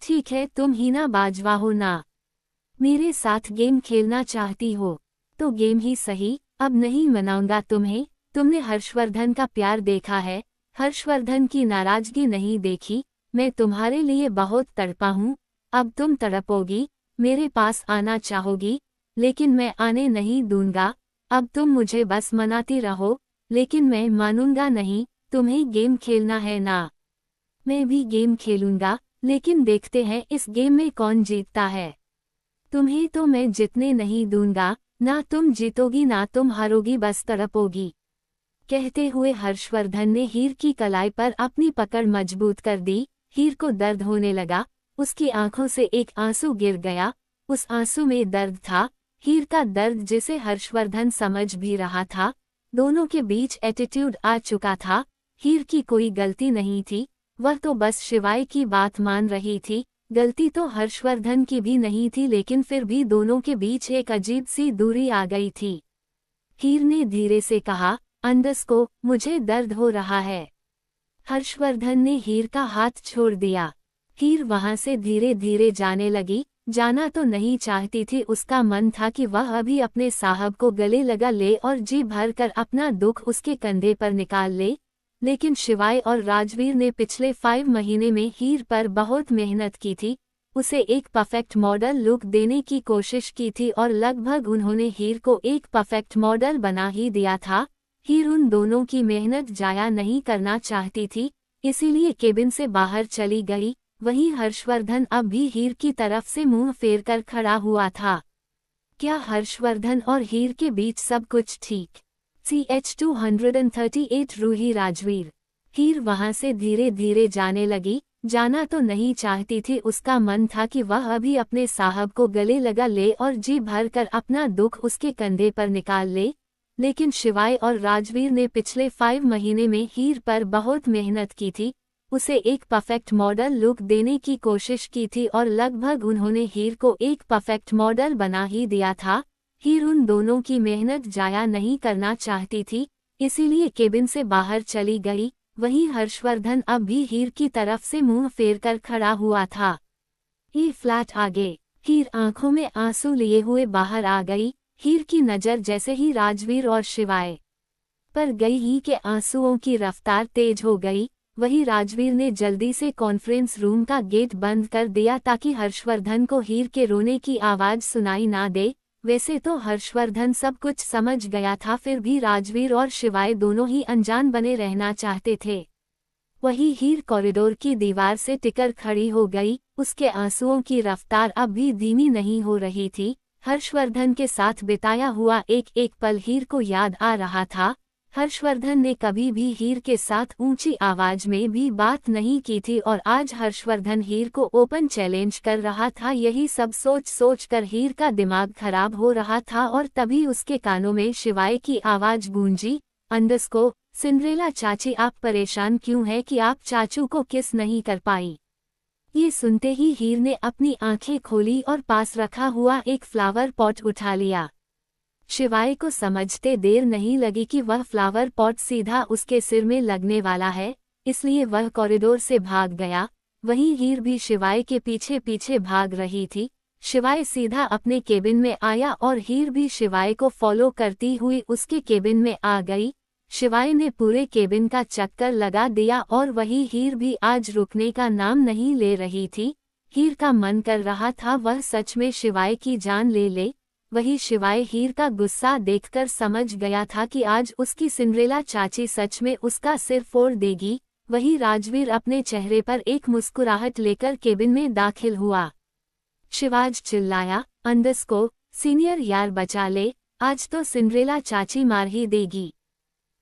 S1: ठीक है, तुम हीना बाजवा हो ना? मेरे साथ गेम खेलना चाहती हो तो गेम ही सही, अब नहीं मनाऊंगा तुम्हें। तुमने हर्षवर्धन का प्यार देखा है, हर्षवर्धन की नाराजगी नहीं देखी। मैं तुम्हारे लिए बहुत तड़पा हूँ, अब तुम तड़पोगी, मेरे पास आना चाहोगी, लेकिन मैं आने नहीं दूंगा। अब तुम मुझे बस मनाती रहो, लेकिन मैं मानूंगा नहीं। तुम्हें गेम खेलना है ना? मैं भी गेम खेलूंगा, लेकिन देखते हैं इस गेम में कौन जीतता है। तुम्हें तो मैं जीतने नहीं दूंगा, ना तुम जीतोगी ना तुम हारोगी, बस तड़पोगी। कहते हुए हर्षवर्धन ने हीर की कलाई पर अपनी पकड़ मजबूत कर दी। हीर को दर्द होने लगा, उसकी आंखों से एक आंसू गिर गया। उस आंसू में दर्द था, हीर का दर्द जिसे हर्षवर्धन समझ भी रहा था। दोनों के बीच एटीट्यूड आ चुका था। हीर की कोई गलती नहीं थी, वह तो बस शिवाय की बात मान रही थी। गलती तो हर्षवर्धन की भी नहीं थी, लेकिन फिर भी दोनों के बीच एक अजीब सी दूरी आ गई थी। हीर ने धीरे से कहा, मुझे दर्द हो रहा है। हर्षवर्धन ने हीर का हाथ छोड़ दिया। हीर वहां से धीरे धीरे जाने लगी। जाना तो नहीं चाहती थी, उसका मन था कि वह अभी अपने साहब को गले लगा ले और जी भर कर अपना दुख उसके कंधे पर निकाल ले। लेकिन शिवाय और राजवीर ने पिछले 5 महीने में हीर पर बहुत मेहनत की थी, उसे एक परफेक्ट मॉडल लुक देने की कोशिश की थी और लगभग उन्होंने हीर को एक परफेक्ट मॉडल बना ही दिया था। हीर उन दोनों की मेहनत जाया नहीं करना चाहती थी, इसीलिए केबिन से बाहर चली गई। वहीं हर्षवर्धन अब भी हीर की तरफ से मुंह फेरकर खड़ा हुआ था। क्या हर्षवर्धन और हीर के बीच सब कुछ ठीक? CH-238 रूही राजवीर। हीर वहां से धीरे धीरे जाने लगी। जाना तो नहीं चाहती थी, उसका मन था कि वह अभी अपने साहब को गले लगा ले और जी भर कर अपना दुख उसके कंधे पर निकाल ले। लेकिन शिवाय और राजवीर ने पिछले 5 महीने में हीर पर बहुत मेहनत की थी, उसे एक परफेक्ट मॉडल लुक देने की कोशिश की थी और लगभग उन्होंने हीर को एक परफेक्ट मॉडल बना ही दिया था। हीर उन दोनों की मेहनत जाया नहीं करना चाहती थी, इसीलिए केबिन से बाहर चली गई। वहीं हर्षवर्धन अब भी हीर की तरफ से मुंह फेरकर खड़ा हुआ था। ये फ्लैट आगे। हीर आंखों में आंसू लिए हुए बाहर आ गई। हीर की नज़र जैसे ही राजवीर और शिवाय पर गई, ही के आंसुओं की रफ्तार तेज हो गई। वही राजवीर ने जल्दी से कॉन्फ्रेंस रूम का गेट बंद कर दिया ताकि हर्षवर्धन को हीर के रोने की आवाज सुनाई ना दे। वैसे तो हर्षवर्धन सब कुछ समझ गया था, फिर भी राजवीर और शिवाय दोनों ही अनजान बने रहना चाहते थे। वही हीर कॉरिडोर की दीवार से टिकर खड़ी हो गई। उसके आंसुओं की रफ्तार अब भी धीमी नहीं हो रही थी। हर्षवर्धन के साथ बिताया हुआ एक एक पल हीर को याद आ रहा था। हर्षवर्धन ने कभी भी हीर के साथ ऊंची आवाज में भी बात नहीं की थी और आज हर्षवर्धन हीर को ओपन चैलेंज कर रहा था। यही सब सोच सोच कर हीर का दिमाग खराब हो रहा था और तभी उसके कानों में शिवाय की आवाज गूंजी, अंडस्को सिंड्रेला चाची, आप परेशान क्यों हैं कि आप चाचू को किस नहीं कर पाई? ये सुनते ही हीर ने अपनी आंखें खोली और पास रखा हुआ एक फ्लावर पॉट उठा लिया। शिवाय को समझते देर नहीं लगी कि वह फ्लावर पॉट सीधा उसके सिर में लगने वाला है, इसलिए वह कॉरिडोर से भाग गया। वहीं हीर भी शिवाय के पीछे पीछे भाग रही थी। शिवाय सीधा अपने केबिन में आया और हीर भी शिवाय को फॉलो करती हुई उसके केबिन में आ गई। शिवाय ने पूरे केबिन का चक्कर लगा दिया और वही हीर भी आज रुकने का नाम नहीं ले रही थी। हीर का मन कर रहा था वह सच में शिवाय की जान ले ले। वही शिवाय हीर का गुस्सा देखकर समझ गया था कि आज उसकी सिंड्रेला चाची सच में उसका सिर फोड़ देगी। वही राजवीर अपने चेहरे पर एक मुस्कुराहट लेकर केबिन में दाखिल हुआ। शिवाज चिल्लाया, अंडस्को सीनियर यार बचा ले, आज तो सिंड्रेला चाची मार ही देगी।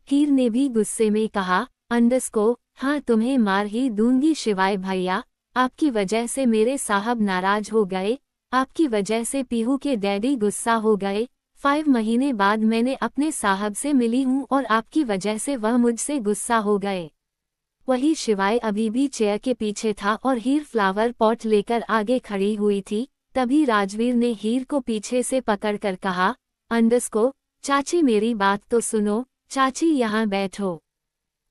S1: हीर ने भी गुस्से में कहा, अंडस्को हाँ तुम्हें मार ही दूंगी शिवाय भैया, आपकी वजह से मेरे साहब नाराज हो गए, आपकी वजह से पीहू के डैडी गुस्सा हो गए। 5 महीने बाद मैंने अपने साहब से मिली हूँ और आपकी वजह से वह मुझसे गुस्सा हो गए। वही शिवाय अभी भी चेयर के पीछे था और हीर फ्लावर पॉट लेकर आगे खड़ी हुई थी। तभी राजवीर ने हीर को पीछे से पकड़कर कहा, अंडस्को चाची मेरी बात तो सुनो, चाची यहाँ बैठो।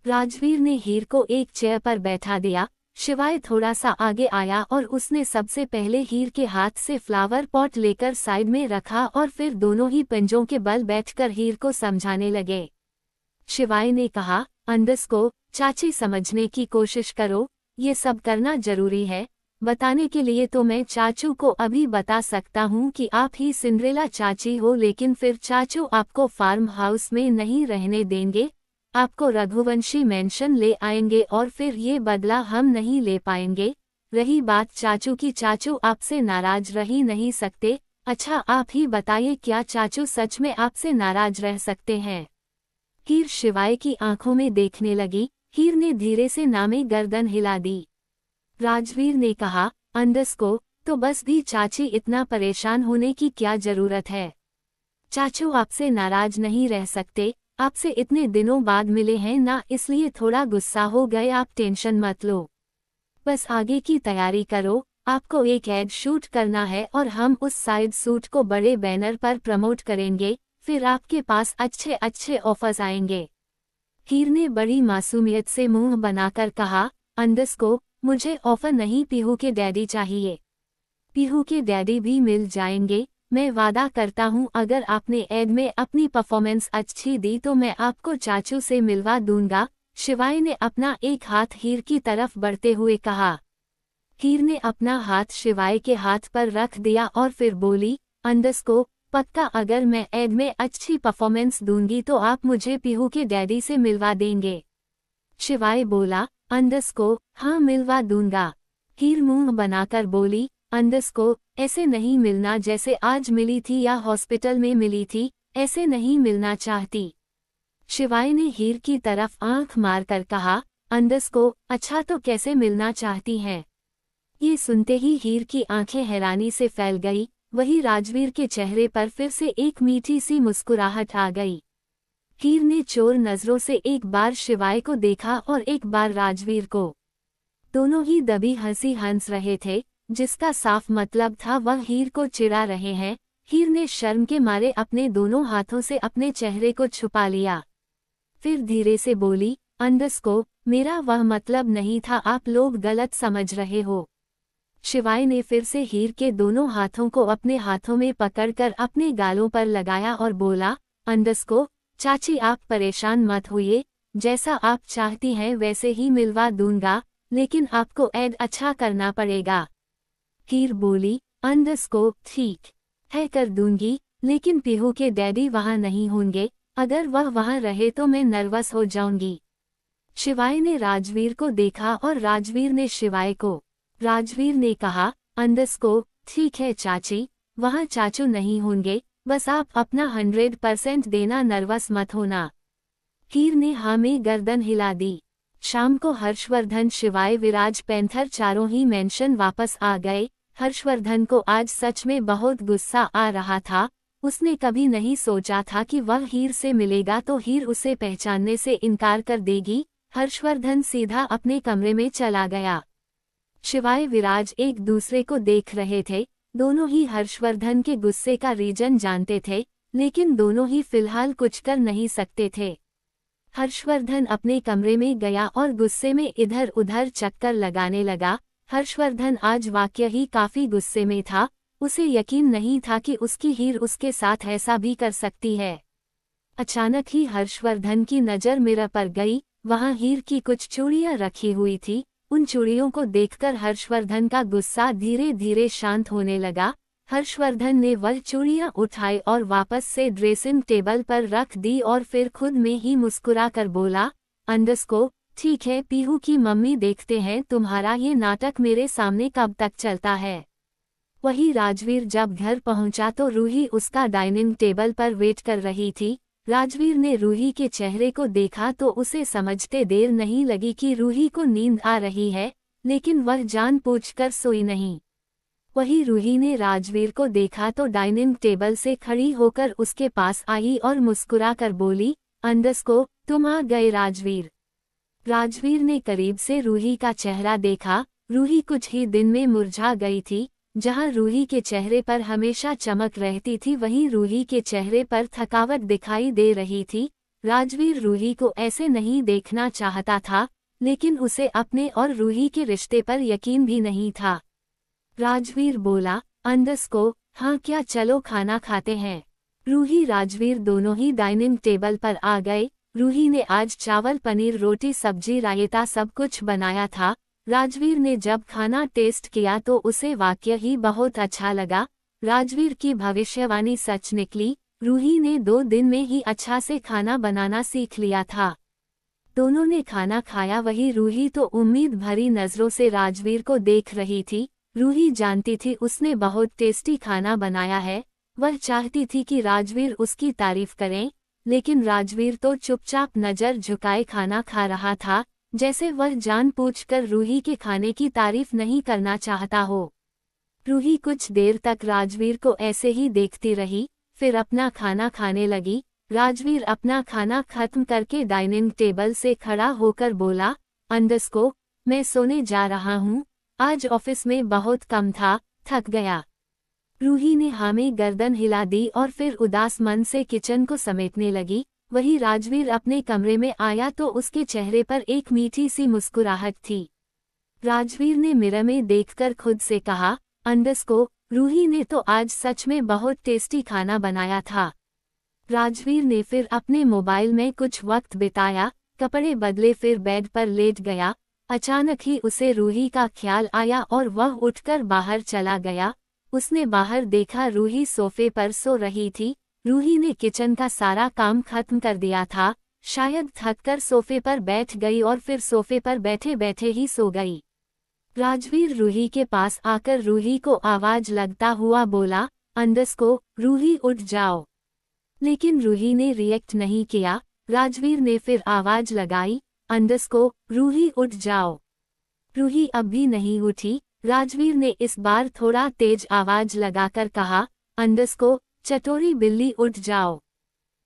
S1: राजवीर ने हीर को एक चेयर पर बैठा दिया। शिवाय थोड़ा सा आगे आया और उसने सबसे पहले हीर के हाथ से फ्लावर पॉट लेकर साइड में रखा और फिर दोनों ही पंजों के बल बैठकर हीर को समझाने लगे। शिवाय ने कहा, अंडस्को चाची समझने की कोशिश करो, ये सब करना जरूरी है। बताने के लिए तो मैं चाचू को अभी बता सकता हूँ कि आप ही सिंड्रेला चाची हो, लेकिन फिर चाचू आपको फार्म हाउस में नहीं रहने देंगे, आपको रघुवंशी मेंशन ले आएंगे और फिर ये बदला हम नहीं ले पाएंगे। रही बात चाचू की, चाचू आपसे नाराज रह ही नहीं सकते। अच्छा आप ही बताइए, क्या चाचू सच में आपसे नाराज रह सकते हैं? हीर शिवाय की आंखों में देखने लगी। हीर ने धीरे से नामे गर्दन हिला दी। राजवीर ने कहा, अंडस्को तो बस भी चाची, इतना परेशान होने की क्या जरूरत है? चाचू आपसे नाराज नहीं रह सकते, आपसे इतने दिनों बाद मिले हैं ना, इसलिए थोड़ा गुस्सा हो गए। आप टेंशन मत लो, बस आगे की तैयारी करो। आपको एक एड शूट करना है और हम उस साइड शूट को बड़े बैनर पर प्रमोट करेंगे, फिर आपके पास अच्छे अच्छे ऑफर्स आएंगे। हीर ने बड़ी मासूमियत से मुंह बनाकर कहा, अंडस्को मुझे ऑफर नहीं, पीहू के डैडी चाहिए। पीहू के डैडी भी मिल जाएंगे, मैं वादा करता हूँ अगर आपने एड में अपनी परफॉर्मेंस अच्छी दी तो मैं आपको चाचू से मिलवा दूंगा। शिवाय ने अपना एक हाथ हीर की तरफ बढ़ते हुए कहा। हीर ने अपना हाथ शिवाय के हाथ पर रख दिया और फिर बोली, अंडरस्को, पक्का अगर मैं एड में अच्छी परफॉर्मेंस दूंगी तो आप मुझे पीहू के डैडी से मिलवा देंगे। शिवाय बोला, अंडरस्को, हाँ मिलवा दूंगा। हीर मुंह बनाकर बोली, अंडरस्को, ऐसे नहीं मिलना जैसे आज मिली थी या हॉस्पिटल में मिली थी, ऐसे नहीं मिलना चाहती। शिवाय ने हीर की तरफ आंख मारकर कहा, अंडरस्को, अच्छा तो कैसे मिलना चाहती हैं? ये सुनते ही हीर की आंखें हैरानी से फैल गई। वही राजवीर के चेहरे पर फिर से एक मीठी सी मुस्कुराहट आ गई। हीर ने चोर नजरों से एक बार शिवाय को देखा और एक बार राजवीर को। दोनों ही दबी हंसी हंस रहे थे, जिसका साफ मतलब था वह हीर को चिढ़ा रहे हैं। हीर ने शर्म के मारे अपने दोनों हाथों से अपने चेहरे को छुपा लिया। फिर धीरे से बोली, अंडरस्को, मेरा वह मतलब नहीं था, आप लोग गलत समझ रहे हो। शिवाय ने फिर से हीर के दोनों हाथों को अपने हाथों में पकड़कर अपने गालों पर लगाया और बोला, अंडरस्को, चाची आप परेशान मत होइए, जैसा आप चाहती हैं वैसे ही मिलवा दूंगा, लेकिन आपको ऐड अच्छा करना पड़ेगा। हीर बोली, अंडरस्को, ठीक है कर दूंगी, लेकिन पीहू के डैडी वहां नहीं होंगे, अगर वह वहां रहे तो मैं नर्वस हो जाऊंगी। शिवाय ने राजवीर को देखा और राजवीर ने शिवाय को। राजवीर ने कहा, अंडरस्को, ठीक है चाची, वहाँ चाचू नहीं होंगे, बस आप अपना 100% देना, नर्वस मत होना। हीर ने हाँ में गर्दन हिला दी। शाम को हर्षवर्धन, शिवाय, विराज, पैंथर चारों ही मेंशन वापस आ गए। हर्षवर्धन को आज सच में बहुत गुस्सा आ रहा था। उसने कभी नहीं सोचा था कि वह हीर से मिलेगा तो हीर उसे पहचानने से इनकार कर देगी। हर्षवर्धन सीधा अपने कमरे में चला गया। शिवाय, विराज एक दूसरे को देख रहे थे। दोनों ही हर्षवर्धन के गुस्से का रीजन जानते थे, लेकिन दोनों ही फिलहाल कुछ कर नहीं सकते थे। हर्षवर्धन अपने कमरे में गया और गुस्से में इधर उधर चक्कर लगाने लगा। हर्षवर्धन आज वाकई ही काफी गुस्से में था। उसे यकीन नहीं था कि उसकी हीर उसके साथ ऐसा भी कर सकती है। अचानक ही हर्षवर्धन की नज़र मिरर पर गई। वहां हीर की कुछ चूड़ियां रखी हुई थी। उन चूड़ियों को देखकर हर्षवर्धन का गुस्सा धीरे धीरे शांत होने लगा। हर्षवर्धन ने वह चूड़ियां उठाई और वापस से ड्रेसिंग टेबल पर रख दी और फिर खुद में ही मुस्कुरा कर बोला, अंडरस्को, ठीक है पीहू की मम्मी, देखते हैं तुम्हारा ये नाटक मेरे सामने कब तक चलता है। वही राजवीर जब घर पहुंचा तो रूही उसका डाइनिंग टेबल पर वेट कर रही थी। राजवीर ने रूही के चेहरे को देखा तो उसे समझते देर नहीं लगी कि रूही को नींद आ रही है, लेकिन वह जानबूझकर सोई नहीं। वही रूही ने राजवीर को देखा तो डाइनिंग टेबल से खड़ी होकर उसके पास आई और मुस्कुरा कर बोली, अंडरस्को, तुम आ गए राजवीर। राजवीर ने करीब से रूही का चेहरा देखा। रूही कुछ ही दिन में मुरझा गई थी। जहां रूही के चेहरे पर हमेशा चमक रहती थी, वहीं रूही के चेहरे पर थकावट दिखाई दे रही थी। राजवीर रूही को ऐसे नहीं देखना चाहता था, लेकिन उसे अपने और रूही के रिश्ते पर यकीन भी नहीं था। राजवीर बोला, अंडरस्को, हाँ क्या, चलो खाना खाते हैं। रूही राजवीर दोनों ही डाइनिंग टेबल पर आ गए। रूही ने आज चावल, पनीर, रोटी, सब्जी, रायता सब कुछ बनाया था। राजवीर ने जब खाना टेस्ट किया तो उसे वाकई ही बहुत अच्छा लगा। राजवीर की भविष्यवाणी सच निकली। रूही ने 2 दिन में ही अच्छा से खाना बनाना सीख लिया था। दोनों ने खाना खाया। वही रूही तो उम्मीद भरी नजरों से राजवीर को देख रही थी। रूही जानती थी उसने बहुत टेस्टी खाना बनाया है। वह चाहती थी कि राजवीर उसकी तारीफ करें, लेकिन राजवीर तो चुपचाप नजर झुकाए खाना खा रहा था, जैसे वह जानबूझकर रूही के खाने की तारीफ नहीं करना चाहता हो। रूही कुछ देर तक राजवीर को ऐसे ही देखती रही, फिर अपना खाना खाने लगी। राजवीर अपना खाना खत्म करके डाइनिंग टेबल से खड़ा होकर बोला, अंडरस्को, मैं सोने जा रहा हूँ, आज ऑफिस में बहुत काम था, थक गया। रूही ने हाँ में गर्दन हिला दी और फिर उदास मन से किचन को समेटने लगी। वही राजवीर अपने कमरे में आया तो उसके चेहरे पर एक मीठी सी मुस्कुराहट थी। राजवीर ने मिरर में देखकर खुद से कहा, अंडरस्को, रूही ने तो आज सच में बहुत टेस्टी खाना बनाया था। राजवीर ने फिर अपने मोबाइल में कुछ वक्त बिताया, कपड़े बदले, फिर बेड पर लेट गया। अचानक ही उसे रूही का ख्याल आया और वह उठकर बाहर चला गया। उसने बाहर देखा रूही सोफे पर सो रही थी। रूही ने किचन का सारा काम खत्म कर दिया था, शायद थककर सोफे पर बैठ गई और फिर सोफे पर बैठे बैठे ही सो गई। राजवीर रूही के पास आकर रूही को आवाज लगता हुआ बोला, अंडस्को, रूही उठ जाओ। लेकिन रूही ने रिएक्ट नहीं किया। राजवीर ने फिर आवाज लगाई, अंडस्को, रूही उठ जाओ। रूही अब भी नहीं उठी। राजवीर ने इस बार थोड़ा तेज आवाज लगाकर कहा, अंडस्को, चटोरी बिल्ली उठ जाओ।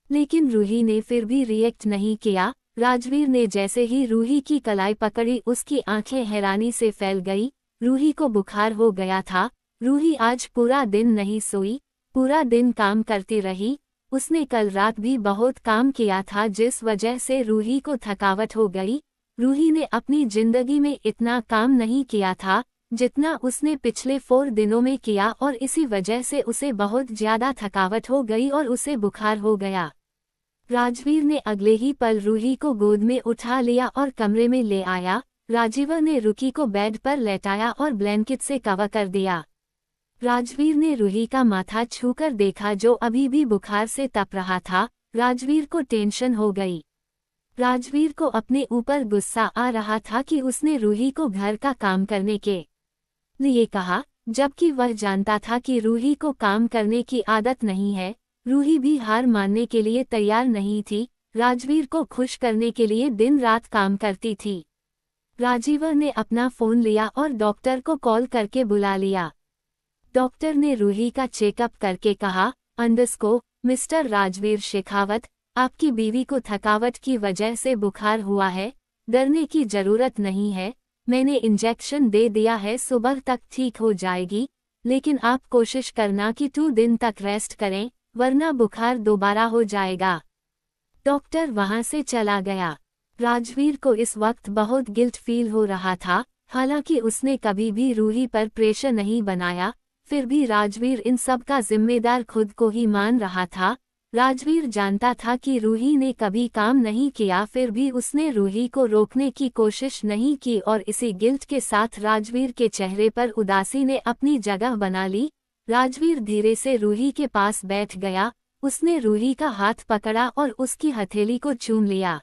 S1: लेकिन रूही ने फिर भी रिएक्ट नहीं किया। राजवीर ने जैसे ही रूही की कलाई पकड़ी उसकी आंखें हैरानी से फैल गई। रूही को बुखार हो गया था। रूही आज पूरा दिन नहीं सोई, पूरा दिन काम करती रही। उसने कल रात भी बहुत काम किया था जिस वजह से रूही को थकावट हो गई। रूही ने अपनी जिंदगी में इतना काम नहीं किया था जितना उसने पिछले 4 दिनों में किया और इसी वजह से उसे बहुत ज्यादा थकावट हो गई और उसे बुखार हो गया। राजवीर ने अगले ही पल रूही को गोद में उठा लिया और कमरे में ले आया। राजीवर ने रूही को बेड पर लेटाया और ब्लैंकेट से कवर कर दिया। राजवीर ने रूही का माथा छूकर देखा जो अभी भी बुखार से तप रहा था। राजवीर को टेंशन हो गई। राजवीर को अपने ऊपर गुस्सा आ रहा था कि उसने रूही को घर का काम करने के लिए कहा, जबकि वह जानता था कि रूही को काम करने की आदत नहीं है। रूही भी हार मानने के लिए तैयार नहीं थी। राजवीर को खुश करने के लिए दिन रात काम करती थी। राजीवर ने अपना फोन लिया और डॉक्टर को कॉल करके बुला लिया। डॉक्टर ने रूही का चेकअप करके कहा, अंडस्को, मिस्टर राजवीर शेखावत, आपकी बीवी को थकावट की वजह से बुखार हुआ है। डरने की जरूरत नहीं है, मैंने इंजेक्शन दे दिया है, सुबह तक ठीक हो जाएगी। लेकिन आप कोशिश करना कि 2 दिन तक रेस्ट करें, वरना बुखार दोबारा हो जाएगा। डॉक्टर वहां से चला गया। राजवीर को इस वक्त बहुत गिल्ट फील हो रहा था। हालांकि उसने कभी भी रूही पर प्रेशर नहीं बनाया, फिर भी राजवीर इन सब का जिम्मेदार खुद को ही मान रहा था। राजवीर जानता था कि रूही ने कभी काम नहीं किया, फिर भी उसने रूही को रोकने की कोशिश नहीं की और इसी गिल्ट के साथ राजवीर के चेहरे पर उदासी ने अपनी जगह बना ली। राजवीर धीरे से रूही के पास बैठ गया। उसने रूही का हाथ पकड़ा और उसकी हथेली को चूम लिया।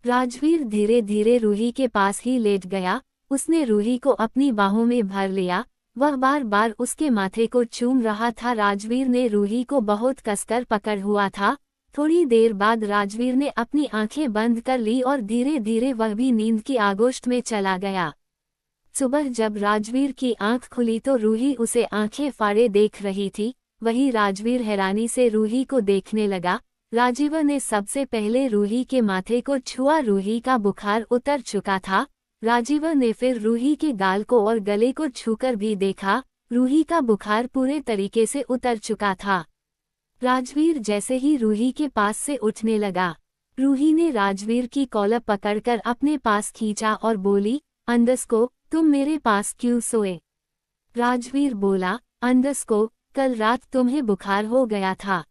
S1: राजवीर धीरे धीरे रूही के पास ही लेट गया। उसने रूही को अपनी बाहों में भर लिया। वह बार बार उसके माथे को चूम रहा था। राजवीर ने रूही को बहुत कसकर पकड़ हुआ था। थोड़ी देर बाद राजवीर ने अपनी आंखें बंद कर ली और धीरे धीरे वह भी नींद की आगोश में चला गया। सुबह जब राजवीर की आंख खुली तो रूही उसे आंखें फाड़े देख रही थी। वही राजवीर हैरानी से रूही को देखने लगा। राजीवर ने सबसे पहले रूही के माथे को छुआ। रूही का बुखार उतर चुका था। राजीवर ने फिर रूही के गाल को और गले को छूकर भी देखा। रूही का बुखार पूरे तरीके से उतर चुका था। राजवीर जैसे ही रूही के पास से उठने लगा, रूही ने राजवीर की कॉलर पकड़कर अपने पास खींचा और बोली, अंडस्को, तुम मेरे पास क्यों सोए? राजवीर बोला, अंडस्को, कल रात तुम्हें बुखार हो गया था।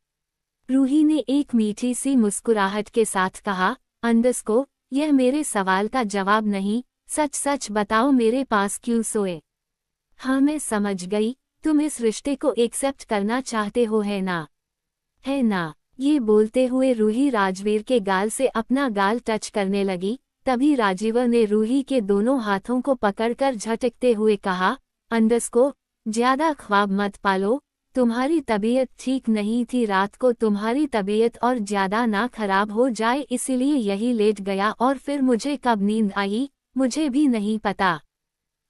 S1: रूही ने एक मीठी सी मुस्कुराहट के साथ कहा, अंडस्को, यह मेरे सवाल का जवाब नहीं, सच सच बताओ मेरे पास क्यों सोए? हाँ, मैं समझ गई, तुम इस रिश्ते को एक्सेप्ट करना चाहते हो, है ना? है ना? ये बोलते हुए रूही राजवीर के गाल से अपना गाल टच करने लगी। तभी राजीवर ने रूही के दोनों हाथों को पकड़कर झटकते हुए कहा, अंडस्को, ज्यादा ख्वाब मत पालो, तुम्हारी तबीयत ठीक नहीं थी रात को, तुम्हारी तबीयत और ज्यादा ना खराब हो जाए इसीलिए यही लेट गया और फिर मुझे कब नींद आई मुझे भी नहीं पता।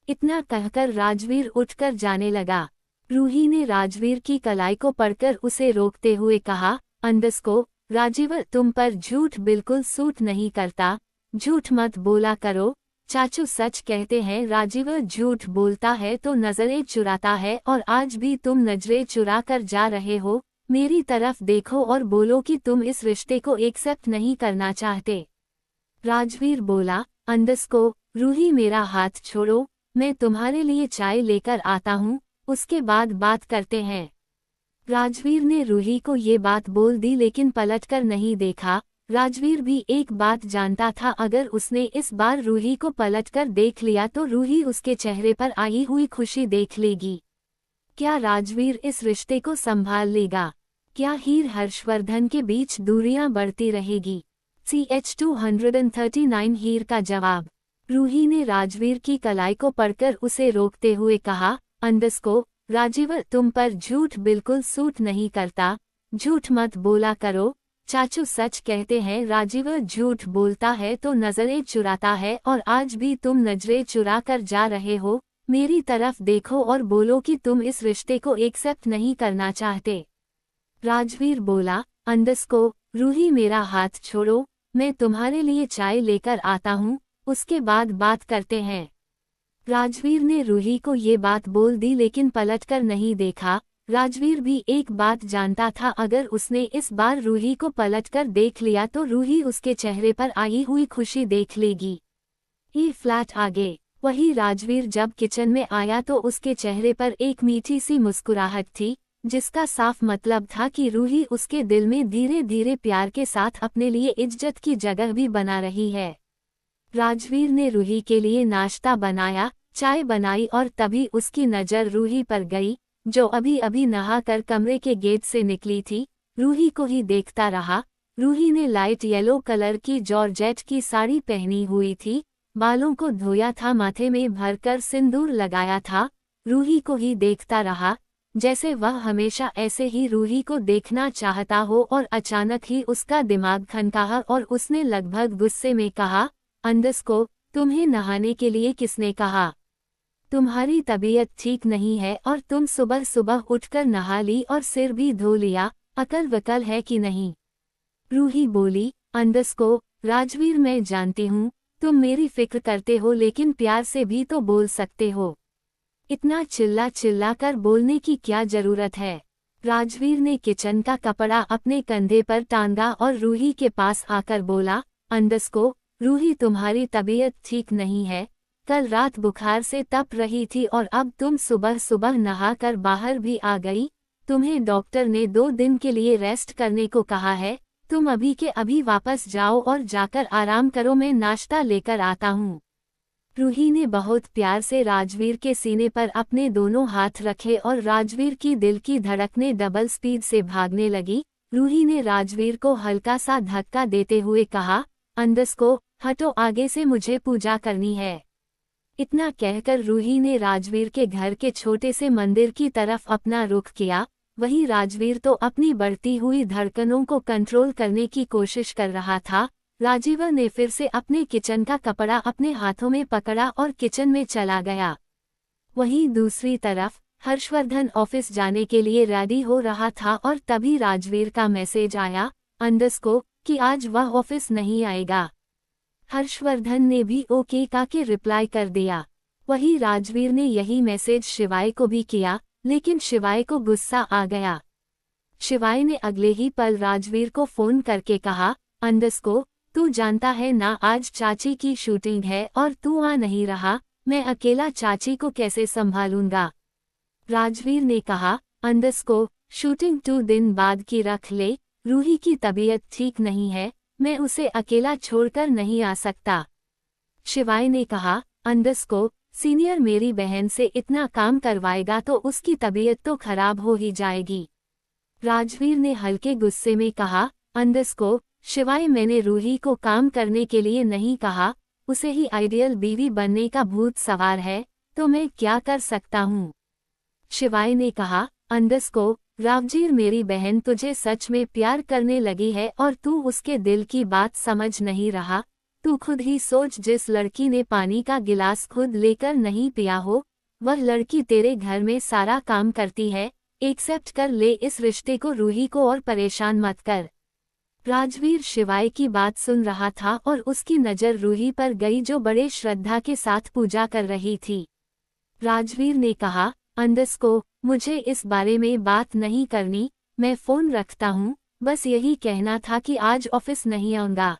S1: इतना कहकर राजवीर उठकर जाने लगा। रूही ने राजवीर की कलाई को पकड़कर उसे रोकते हुए कहा, अंडस्को, राजीवर तुम पर झूठ बिल्कुल सूट नहीं करता, झूठ मत बोला करो, चाचू सच कहते हैं राजीवर झूठ बोलता है तो नजरें चुराता है और आज भी तुम नजरें चुरा कर जा रहे हो। मेरी तरफ देखो और बोलो कि तुम इस रिश्ते को एक्सेप्ट नहीं करना चाहते। राजवीर बोला, अंडस्को, रूही मेरा हाथ छोड़ो, मैं तुम्हारे लिए चाय लेकर आता हूँ, उसके बाद बात करते हैं। राजवीर ने रूही को ये बात बोल दी लेकिन पलटकर नहीं देखा। राजवीर भी एक बात जानता था, अगर उसने इस बार रूही को पलटकर देख लिया तो रूही उसके चेहरे पर आई हुई खुशी देख लेगी। क्या राजवीर इस रिश्ते को संभाल लेगा? क्या हीर हर्षवर्धन के बीच दूरियां बढ़ती रहेगी? CH-239 हीर का जवाब। रूही ने राजवीर की कलाई को पकड़कर उसे रोकते हुए कहा, राजीव, तुम पर झूठ बिल्कुल सूट नहीं करता, झूठ मत बोला करो। चाचू सच कहते हैं, राजीव झूठ बोलता है तो नजरें चुराता है, और आज भी तुम नजरें चुरा कर जा रहे हो। मेरी तरफ देखो और बोलो कि तुम इस रिश्ते को एक्सेप्ट नहीं करना चाहते। राजवीर बोला, रूही मेरा हाथ छोड़ो, मैं तुम्हारे लिए चाय लेकर आता हूँ, उसके बाद बात करते हैं। राजवीर ने रूही को ये बात बोल दी लेकिन पलटकर नहीं देखा। राजवीर भी एक बात जानता था, अगर उसने इस बार रूही को पलटकर देख लिया तो रूही उसके चेहरे पर आई हुई खुशी देख लेगी। ये फ्लैट आगे वही राजवीर जब किचन में आया तो उसके चेहरे पर एक मीठी सी मुस्कुराहट थी, जिसका साफ मतलब था कि रूही उसके दिल में धीरे धीरे प्यार के साथ अपने लिए इज्जत की जगह भी बना रही है। राजवीर ने रूही के लिए नाश्ता बनाया, चाय बनाई और तभी उसकी नज़र रूही पर गई, जो अभी अभी नहाकर कमरे के गेट से निकली थी। रूही को ही देखता रहा। रूही ने लाइट येलो कलर की जॉर्जेट की साड़ी पहनी हुई थी, बालों को धोया था, माथे में भरकर सिंदूर लगाया था। रूही को ही देखता रहा, जैसे वह हमेशा ऐसे ही रूही को देखना चाहता हो, और अचानक ही उसका दिमाग खनका और उसने लगभग गुस्से में कहा, तुम्हें नहाने के लिए किसने कहा? तुम्हारी तबीयत ठीक नहीं है और तुम सुबह सुबह उठकर नहा ली और सिर भी धो लिया, अकल वकल है कि नहीं? रूही बोली, राजवीर, मैं जानती हूँ तुम मेरी फिक्र करते हो, लेकिन प्यार से भी तो बोल सकते हो। इतना चिल्ला चिल्ला कर बोलने की क्या जरूरत है? राजवीर ने किचन का कपड़ा अपने कंधे पर टांगा और रूही के पास आकर बोला, रूही, तुम्हारी तबीयत ठीक नहीं है, कल रात बुखार से तप रही थी और अब तुम सुबह सुबह नहाकर बाहर भी आ गई। तुम्हें डॉक्टर ने 2 दिन के लिए रेस्ट करने को कहा है, तुम अभी के अभी वापस जाओ और जाकर आराम करो, मैं नाश्ता लेकर आता हूँ। रूही ने बहुत प्यार से राजवीर के सीने पर अपने दोनों हाथ रखे और राजवीर की दिल की धड़कनें डबल स्पीड से भागने लगी। रूही ने राजवीर को हल्का सा धक्का देते हुए कहा, हटो, आगे से मुझे पूजा करनी है। इतना कहकर रूही ने राजवीर के घर के छोटे से मंदिर की तरफ अपना रुख किया। वहीं राजवीर तो अपनी बढ़ती हुई धड़कनों को कंट्रोल करने की कोशिश कर रहा था। राजीव ने फिर से अपने किचन का कपड़ा अपने हाथों में पकड़ा और किचन में चला गया। वहीं दूसरी तरफ हर्षवर्धन ऑफिस जाने के लिए रेडी हो रहा था और तभी राजवीर का मैसेज आया, कि आज वह ऑफिस नहीं आएगा। हर्षवर्धन ने भी ओके का के रिप्लाई कर दिया। वहीं राजवीर ने यही मैसेज शिवाय को भी किया, लेकिन शिवाय को गुस्सा आ गया। शिवाय ने अगले ही पल राजवीर को फोन करके कहा, तू जानता है ना, आज चाची की शूटिंग है और तू आ नहीं रहा, मैं अकेला चाची को कैसे संभालूंगा? राजवीर ने कहा, शूटिंग 2 दिन बाद की रख ले, रूही की तबीयत ठीक नहीं है, मैं उसे अकेला छोड़कर नहीं आ सकता। शिवाय ने कहा, सीनियर मेरी बहन से इतना काम करवाएगा तो उसकी तबीयत तो खराब हो ही जाएगी। राजवीर ने हल्के गुस्से में कहा, शिवाय, मैंने रूही को काम करने के लिए नहीं कहा, उसे ही आइडियल बीवी बनने का भूत सवार है, तो मैं क्या कर सकता हूँ? शिवाय ने कहा, रावजीर, मेरी बहन तुझे सच में प्यार करने लगी है और तू उसके दिल की बात समझ नहीं रहा। तू खुद ही सोच, जिस लड़की ने पानी का गिलास खुद लेकर नहीं पिया हो, वह लड़की तेरे घर में सारा काम करती है। एक्सेप्ट कर ले इस रिश्ते को, रूही को और परेशान मत कर। राजवीर शिवाय की बात सुन रहा था और उसकी नज़र रूही पर गई, जो बड़े श्रद्धा के साथ पूजा कर रही थी। राजवीर ने कहा, मुझे इस बारे में बात नहीं करनी, मैं फ़ोन रखता हूँ, बस यही कहना था कि आज ऑफिस नहीं आऊँगा।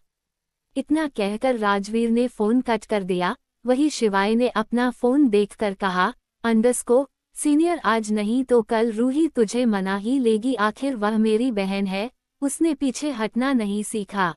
S1: इतना कहकर राजवीर ने फ़ोन कट कर दिया। वही शिवाय ने अपना फ़ोन देखकर कहा, सीनियर, आज नहीं तो कल रूही तुझे मना ही लेगी, आखिर वह मेरी बहन है, उसने पीछे हटना नहीं सीखा।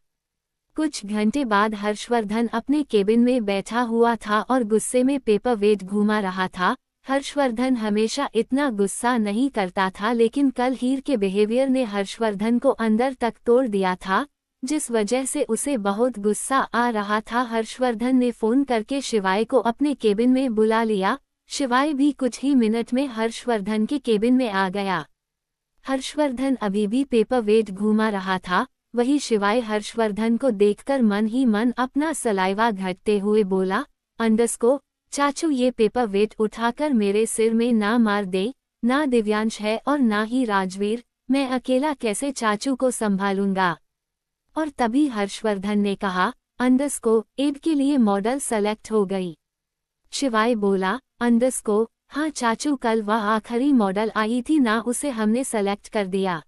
S1: कुछ घंटे बाद हर्षवर्धन अपने केबिन में बैठा हुआ था और गुस्से में पेपर वेट घुमा रहा था। हर्षवर्धन हमेशा इतना गुस्सा नहीं करता था, लेकिन कल हीर के बिहेवियर ने हर्षवर्धन को अंदर तक तोड़ दिया था, जिस वजह से उसे बहुत गुस्सा आ रहा था। हर्षवर्धन ने फोन करके शिवाय को अपने केबिन में बुला लिया। शिवाय भी कुछ ही मिनट में हर्षवर्धन के केबिन में आ गया। हर्षवर्धन अभी भी पेपर वेट घुमा रहा था। वही शिवाय हर्षवर्धन को देखकर मन ही मन अपना सलाइवा घटते हुए बोला, अंडस्को चाचू, ये पेपर वेट उठाकर मेरे सिर में ना मार दे। ना दिव्यांश है और ना ही राजवीर, मैं अकेला कैसे चाचू को संभालूंगा। और तभी हर्षवर्धन ने कहा, अंडस्को एड के लिए मॉडल सेलेक्ट हो गई। शिवाय बोला, अंडस्को हाँ चाचू, कल वह आखिरी मॉडल आई थी ना, उसे हमने सेलेक्ट कर दिया।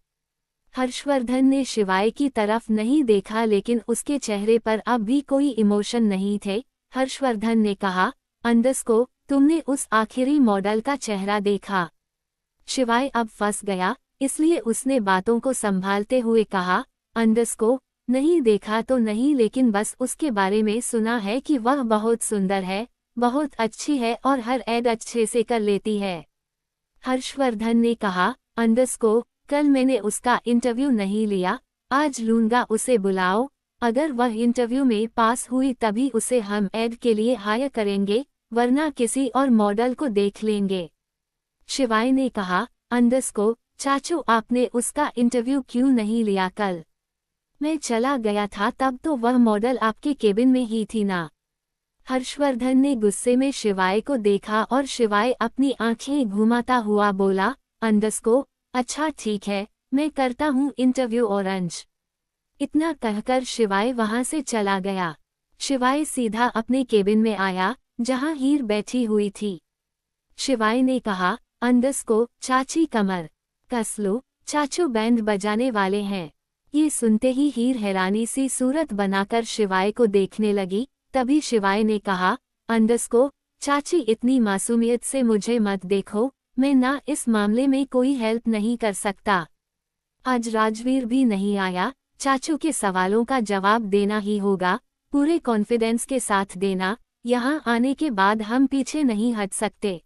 S1: हर्षवर्धन ने शिवाय की तरफ नहीं देखा, लेकिन उसके चेहरे पर अब भी कोई इमोशन नहीं थे। हर्षवर्धन ने कहा, अंडस्को तुमने उस आखिरी मॉडल का चेहरा देखा। शिवाय अब फंस गया, इसलिए उसने बातों को संभालते हुए कहा, अंडस्को नहीं देखा तो नहीं, लेकिन बस उसके बारे में सुना है कि वह बहुत सुंदर है, बहुत अच्छी है और हर ऐड अच्छे से कर लेती है। हर्षवर्धन ने कहा, अंडस्को कल मैंने उसका इंटरव्यू नहीं लिया, आज लूंगा, उसे बुलाओ। अगर वह इंटरव्यू में पास हुई तभी उसे हम ऐड के लिए हायर करेंगे, वरना किसी और मॉडल को देख लेंगे। शिवाय ने कहा, अंडस्को चाचू, आपने उसका इंटरव्यू क्यों नहीं लिया? कल मैं चला गया था तब तो वह मॉडल आपके केबिन में ही थी ना। हर्षवर्धन ने गुस्से में शिवाय को देखा और शिवाय अपनी आंखें घुमाता हुआ बोला, अंडस्को अच्छा ठीक है, मैं करता हूँ इंटरव्यू ऑरेंज। इतना कहकर शिवाय वहां से चला गया। शिवाय सीधा अपने केबिन में आया जहां हीर बैठी हुई थी। शिवाय ने कहा, अंडस्को चाची कमर कस लो, चाचू बैंड बजाने वाले हैं। ये सुनते ही हीर हैरानी सी सूरत बनाकर शिवाय को देखने लगी। तभी शिवाय ने कहा, अंडस्को चाची, इतनी मासूमियत से मुझे मत देखो, मैं ना इस मामले में कोई हेल्प नहीं कर सकता। आज राजवीर भी नहीं आया, चाचू के सवालों का जवाब देना ही होगा, पूरे कॉन्फिडेंस के साथ देना, यहाँ आने के बाद हम पीछे नहीं हट सकते।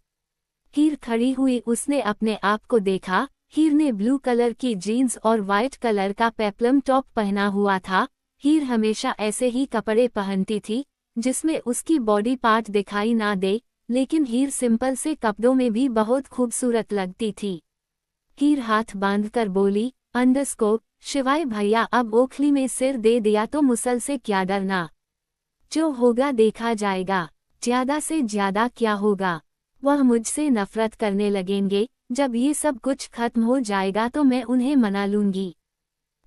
S1: हीर खड़ी हुई, उसने अपने आप को देखा। हीर ने ब्लू कलर की जीन्स और वाइट कलर का पेप्लम टॉप पहना हुआ था। हीर हमेशा ऐसे ही कपड़े पहनती थी जिसमें उसकी बॉडी पार्ट दिखाई ना दे, लेकिन हीर सिंपल से कपड़ों में भी बहुत खूबसूरत लगती थी। हीर हाथ बांधकर बोली, अंडस्को शिवाय भैया, अब ओखली में सिर दे दिया तो मुसल से क्या डरना, जो होगा देखा जाएगा। ज्यादा से ज्यादा क्या होगा, वह मुझसे नफरत करने लगेंगे, जब ये सब कुछ खत्म हो जाएगा तो मैं उन्हें मना लूंगी।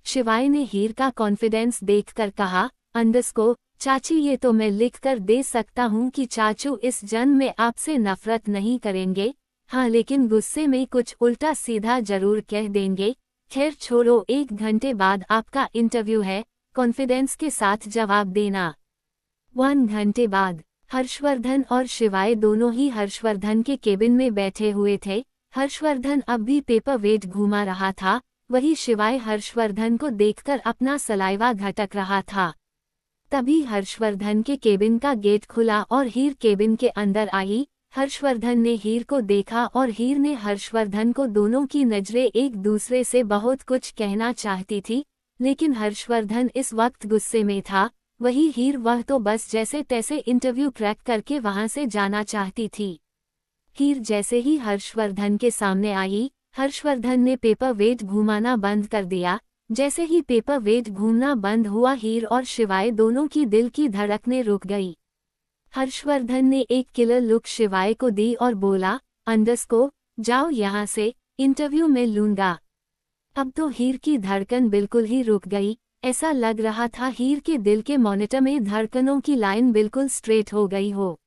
S1: शिवाय ने हीर का कॉन्फिडेंस देखकर कहा, अंडस्को चाची, ये तो मैं लिख कर दे सकता हूँ कि चाचू इस जन्म में आपसे नफरत नहीं करेंगे, हाँ लेकिन गुस्से में कुछ उल्टा सीधा जरूर कह देंगे। खैर छोड़ो, 1 घंटे बाद आपका इंटरव्यू है, कॉन्फिडेंस के साथ जवाब देना। 1 घंटे बाद हर्षवर्धन और शिवाय दोनों ही हर्षवर्धन के केबिन में बैठे हुए थे। हर्षवर्धन अब भी पेपर वेट घुमा रहा था, वही शिवाय हर्षवर्धन को देखकर अपना सलाइवा घटक रहा था। तभी हर्षवर्धन के केबिन का गेट खुला और हीर केबिन के अंदर आई। हर्षवर्धन ने हीर को देखा और हीर ने हर्षवर्धन को। दोनों की नजरें एक दूसरे से बहुत कुछ कहना चाहती थी, लेकिन हर्षवर्धन इस वक्त गुस्से में था। वही हीर, वह तो बस जैसे तैसे इंटरव्यू क्रैक करके वहां से जाना चाहती थी। हीर जैसे ही हर्षवर्धन के सामने आई, हर्षवर्धन ने पेपर वेट घुमाना बंद कर दिया। जैसे ही पेपर वेट घूमना बंद हुआ, हीर और शिवाय दोनों की दिल की धड़कनें रुक गई। हर्षवर्धन ने एक किलर लुक शिवाय को दी और बोला, अंडस्को जाओ यहाँ से, इंटरव्यू में लूंगा। अब तो हीर की धड़कन बिल्कुल ही रुक गई। ऐसा लग रहा था हीर के दिल के मॉनिटर में धड़कनों की लाइन बिल्कुल स्ट्रेट हो गई हो।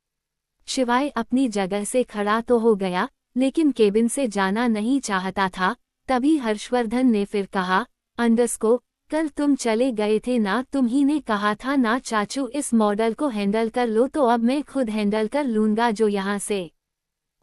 S1: शिवाय अपनी जगह से खड़ा तो हो गया, लेकिन केबिन से जाना नहीं चाहता था। तभी हर्षवर्धन ने फिर कहा, अंडस्को कल तुम चले गए थे ना, तुम ही ने कहा था ना चाचू इस मॉडल को हैंडल कर लो, तो अब मैं खुद हैंडल कर लूंगा जो यहाँ से।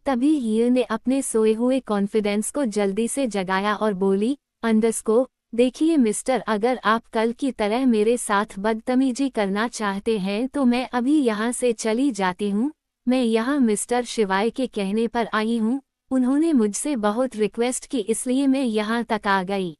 S1: तभी हीर ने अपने सोए हुए कॉन्फिडेंस को जल्दी से जगाया और बोली, अंडस्को देखिए मिस्टर, अगर आप कल की तरह मेरे साथ बदतमीजी करना चाहते हैं तो मैं अभी यहाँ से चली जाती हूँ। मैं यहाँ मिस्टर शिवाय के कहने पर आई हूँ, उन्होंने मुझसे बहुत रिक्वेस्ट की इसलिए मैं यहाँ तक आ गई,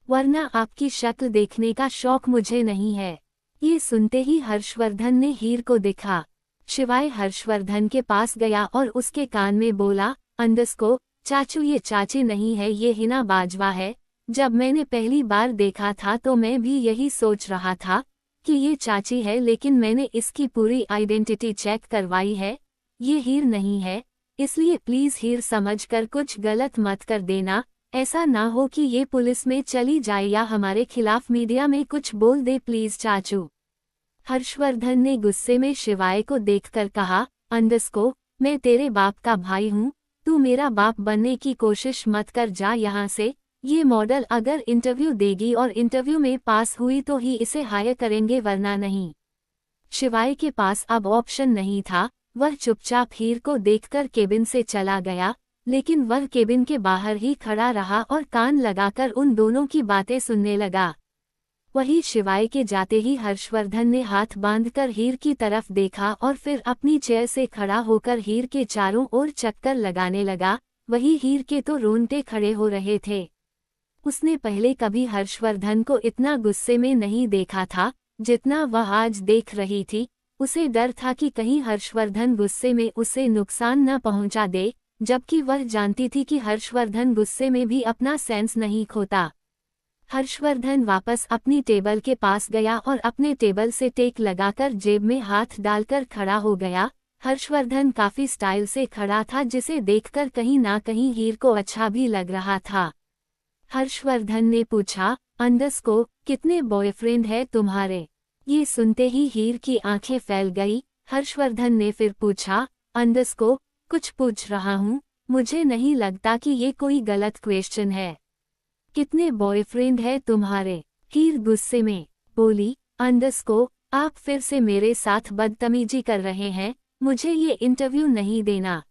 S1: वरना आपकी शक्ल देखने का शौक मुझे नहीं है। ये सुनते ही हर्षवर्धन ने हीर को देखा। शिवाय हर्षवर्धन के पास गया और उसके कान में बोला, अंडस्को चाचू, ये चाची नहीं है, ये हिना बाजवा है। जब मैंने पहली बार देखा था तो मैं भी यही सोच रहा था कि ये चाची है, लेकिन मैंने इसकी पूरी आइडेंटिटी चेक करवाई है, ये हीर नहीं है। इसलिए प्लीज हीर समझकर कुछ गलत मत कर देना, ऐसा ना हो कि ये पुलिस में चली जाए या हमारे खिलाफ मीडिया में कुछ बोल दे, प्लीज चाचू। हर्षवर्धन ने गुस्से में शिवाय को देखकर कहा, अंडस्को मैं तेरे बाप का भाई हूँ, तू मेरा बाप बनने की कोशिश मत कर, जा यहाँ से। ये मॉडल अगर इंटरव्यू देगी और इंटरव्यू में पास हुई तो ही इसे हायर करेंगे, वरना नहीं। शिवाय के पास अब ऑप्शन नहीं था, वह चुपचाप हीर को देखकर केबिन से चला गया, लेकिन वह केबिन के बाहर ही खड़ा रहा और कान लगाकर उन दोनों की बातें सुनने लगा। वही शिवाय के जाते ही हर्षवर्धन ने हाथ बांधकर हीर की तरफ देखा और फिर अपनी चेयर से खड़ा होकर हीर के चारों ओर चक्कर लगाने लगा। वही हीर के तो रोंगटे खड़े हो रहे थे। उसने पहले कभी हर्षवर्धन को इतना गुस्से में नहीं देखा था जितना वह आज देख रही थी। उसे डर था कि कहीं हर्षवर्धन गुस्से में उसे नुकसान न पहुंचा दे, जबकि वह जानती थी कि हर्षवर्धन गुस्से में भी अपना सेंस नहीं खोता। हर्षवर्धन वापस अपनी टेबल के पास गया और अपने टेबल से टेक लगाकर जेब में हाथ डालकर खड़ा हो गया। हर्षवर्धन काफी स्टाइल से खड़ा था, जिसे देखकर कहीं ना कहीं हीर को अच्छा भी लग रहा था। हर्षवर्धन ने पूछा, अंडस्को कितने बॉयफ्रेंड है तुम्हारे? ये सुनते ही हीर की आंखें फैल गई। हर्षवर्धन ने फिर पूछा, अंडस्को कुछ पूछ रहा हूँ, मुझे नहीं लगता कि ये कोई गलत क्वेश्चन है। कितने बॉयफ्रेंड है तुम्हारे? हीर गुस्से में बोली, अंडस्को आप फिर से मेरे साथ बदतमीजी कर रहे हैं, मुझे ये इंटरव्यू नहीं देना।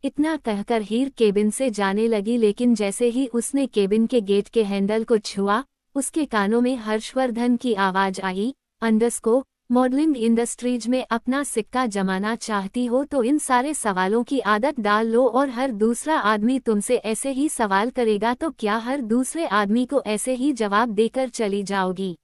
S1: इतना कहकर हीर केबिन से जाने लगी, लेकिन जैसे ही उसने केबिन के गेट के हैंडल को छुआ, उसके कानों में हर्षवर्धन की आवाज आई, अंडस्को मॉडलिंग इंडस्ट्रीज में अपना सिक्का जमाना चाहती हो तो इन सारे सवालों की आदत डाल लो, और हर दूसरा आदमी तुमसे ऐसे ही सवाल करेगा तो क्या हर दूसरे आदमी को ऐसे ही जवाब देकर चली जाओगी?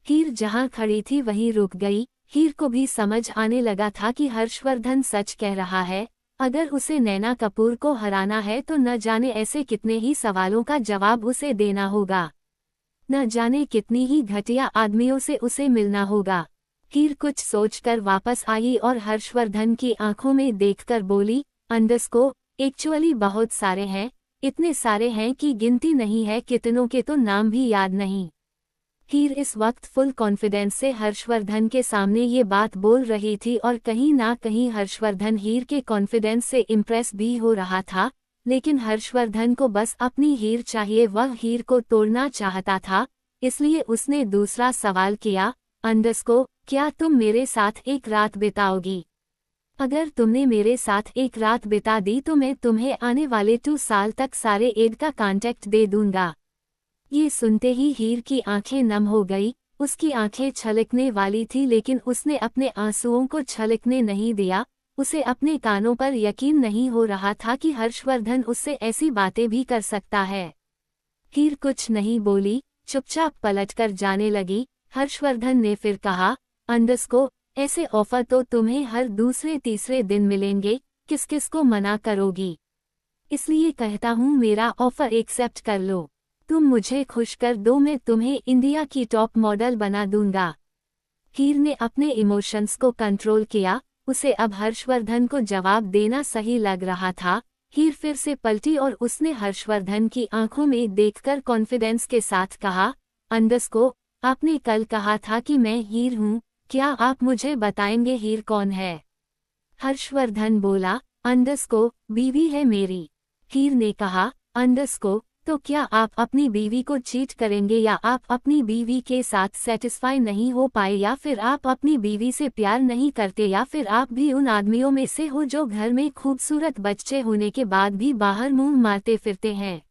S1: हीर जहां खड़ी थी वहीं रुक गई। हीर को भी समझ आने लगा था कि हर्षवर्धन सच कह रहा है। अगर उसे नैना कपूर को हराना है तो न जाने ऐसे कितने ही सवालों का जवाब उसे देना होगा, न जाने कितनी ही घटिया आदमियों से उसे मिलना होगा। हीर कुछ सोचकर वापस आई और हर्षवर्धन की आंखों में देखकर बोली, अंडस्को एक्चुअली बहुत सारे हैं, इतने सारे हैं कि गिनती नहीं है, कितनों के तो नाम भी याद नहीं। हीर इस वक्त फुल कॉन्फिडेंस से हर्षवर्धन के सामने ये बात बोल रही थी और कहीं ना कहीं हर्षवर्धन हीर के कॉन्फिडेंस से इम्प्रेस भी हो रहा था, लेकिन हर्षवर्धन को बस अपनी हीर चाहिए, वह हीर को तोड़ना चाहता था। इसलिए उसने दूसरा सवाल किया, अंडस्को क्या तुम मेरे साथ एक रात बिताओगी? अगर तुमने मेरे साथ एक रात बिता दी तो मैं तुम्हें आने वाले 2 साल तक सारे एड का कॉन्टैक्ट दे दूंगा। ये सुनते ही हीर की आंखें नम हो गई। उसकी आंखें छलकने वाली थी, लेकिन उसने अपने आंसुओं को छलकने नहीं दिया। उसे अपने कानों पर यकीन नहीं हो रहा था कि हर्षवर्धन उससे ऐसी बातें भी कर सकता है। हीर कुछ नहीं बोली, चुपचाप पलटकर जाने लगी। हर्षवर्धन ने फिर कहा, अंडस्को ऐसे ऑफर तो तुम्हें हर दूसरे तीसरे दिन मिलेंगे, किस किस को मना करोगी? इसलिए कहता हूँ मेरा ऑफर एक्सेप्ट कर लो। तुम मुझे खुश कर दो, मैं तुम्हें इंडिया की टॉप मॉडल बना दूंगा। हीर ने अपने इमोशंस को कंट्रोल किया। उसे अब हर्षवर्धन को जवाब देना सही लग रहा था। हीर फिर से पलटी और उसने हर्षवर्धन की आंखों में देखकर कॉन्फिडेंस के साथ कहा, अंडस्को आपने कल कहा था कि मैं हीर हूँ, क्या आप मुझे बताएंगे हीर कौन है? हर्षवर्धन बोला, अंडस्को बीवी है मेरी। हीर ने कहा, अंडस्को तो क्या आप अपनी बीवी को चीट करेंगे, या आप अपनी बीवी के साथ सेटिस्फाई नहीं हो पाए, या फिर आप अपनी बीवी से प्यार नहीं करते, या फिर आप भी उन आदमियों में से हो जो घर में खूबसूरत बच्चे होने के बाद भी बाहर मुंह मारते फिरते हैं?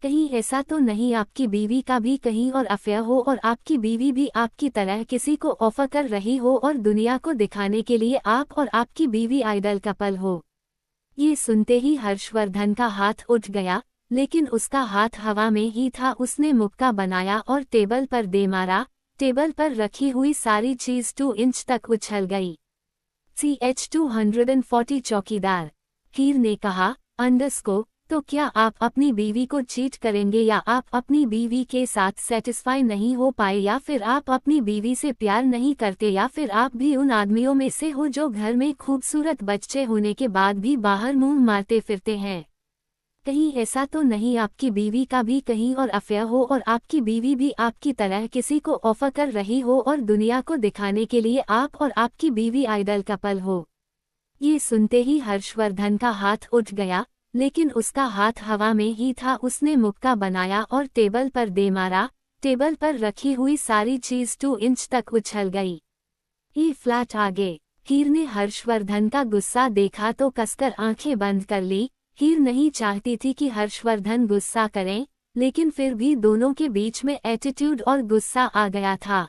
S1: कहीं ऐसा तो नहीं आपकी बीवी का भी कहीं और अफेयर हो और आपकी बीवी भी आपकी तरह किसी को ऑफर कर रही हो और दुनिया को दिखाने के लिए आप और आपकी बीवी आइडल कपल हो। ये सुनते ही हर्षवर्धन का हाथ उठ गया, लेकिन उसका हाथ हवा में ही था। उसने मुक्का बनाया और टेबल पर दे मारा। टेबल पर रखी हुई सारी चीज 2 इंच तक उछल गई। CH 240 चौकीदार। हीर ने कहा, अंडरस्को, तो क्या आप अपनी बीवी को चीट करेंगे या आप अपनी बीवी के साथ सेटिस्फाई नहीं हो पाए या फिर आप अपनी बीवी से प्यार नहीं करते या फिर आप भी उन आदमियों में से हो जो घर में खूबसूरत बच्चे होने के बाद भी बाहर मुंह मारते फिरते हैं। कहीं ऐसा तो नहीं आपकी बीवी का भी कहीं और अफेयर हो और आपकी बीवी भी आपकी तरह किसी को ऑफर कर रही हो और दुनिया को दिखाने के लिए आप और आपकी बीवी आइडल कपल हो। ये सुनते ही हर्षवर्धन का हाथ उठ गया, लेकिन उसका हाथ हवा में ही था। उसने मुक्का बनाया और टेबल पर दे मारा। टेबल पर रखी हुई सारी चीज 2 इंच तक उछल गई। ये फ्लैट आगे। हीर ने हर्षवर्धन का गुस्सा देखा तो कसकर आंखें बंद कर ली। हीर नहीं चाहती थी कि हर्षवर्धन गुस्सा करें, लेकिन फिर भी दोनों के बीच में एटीट्यूड और गुस्सा आ गया था।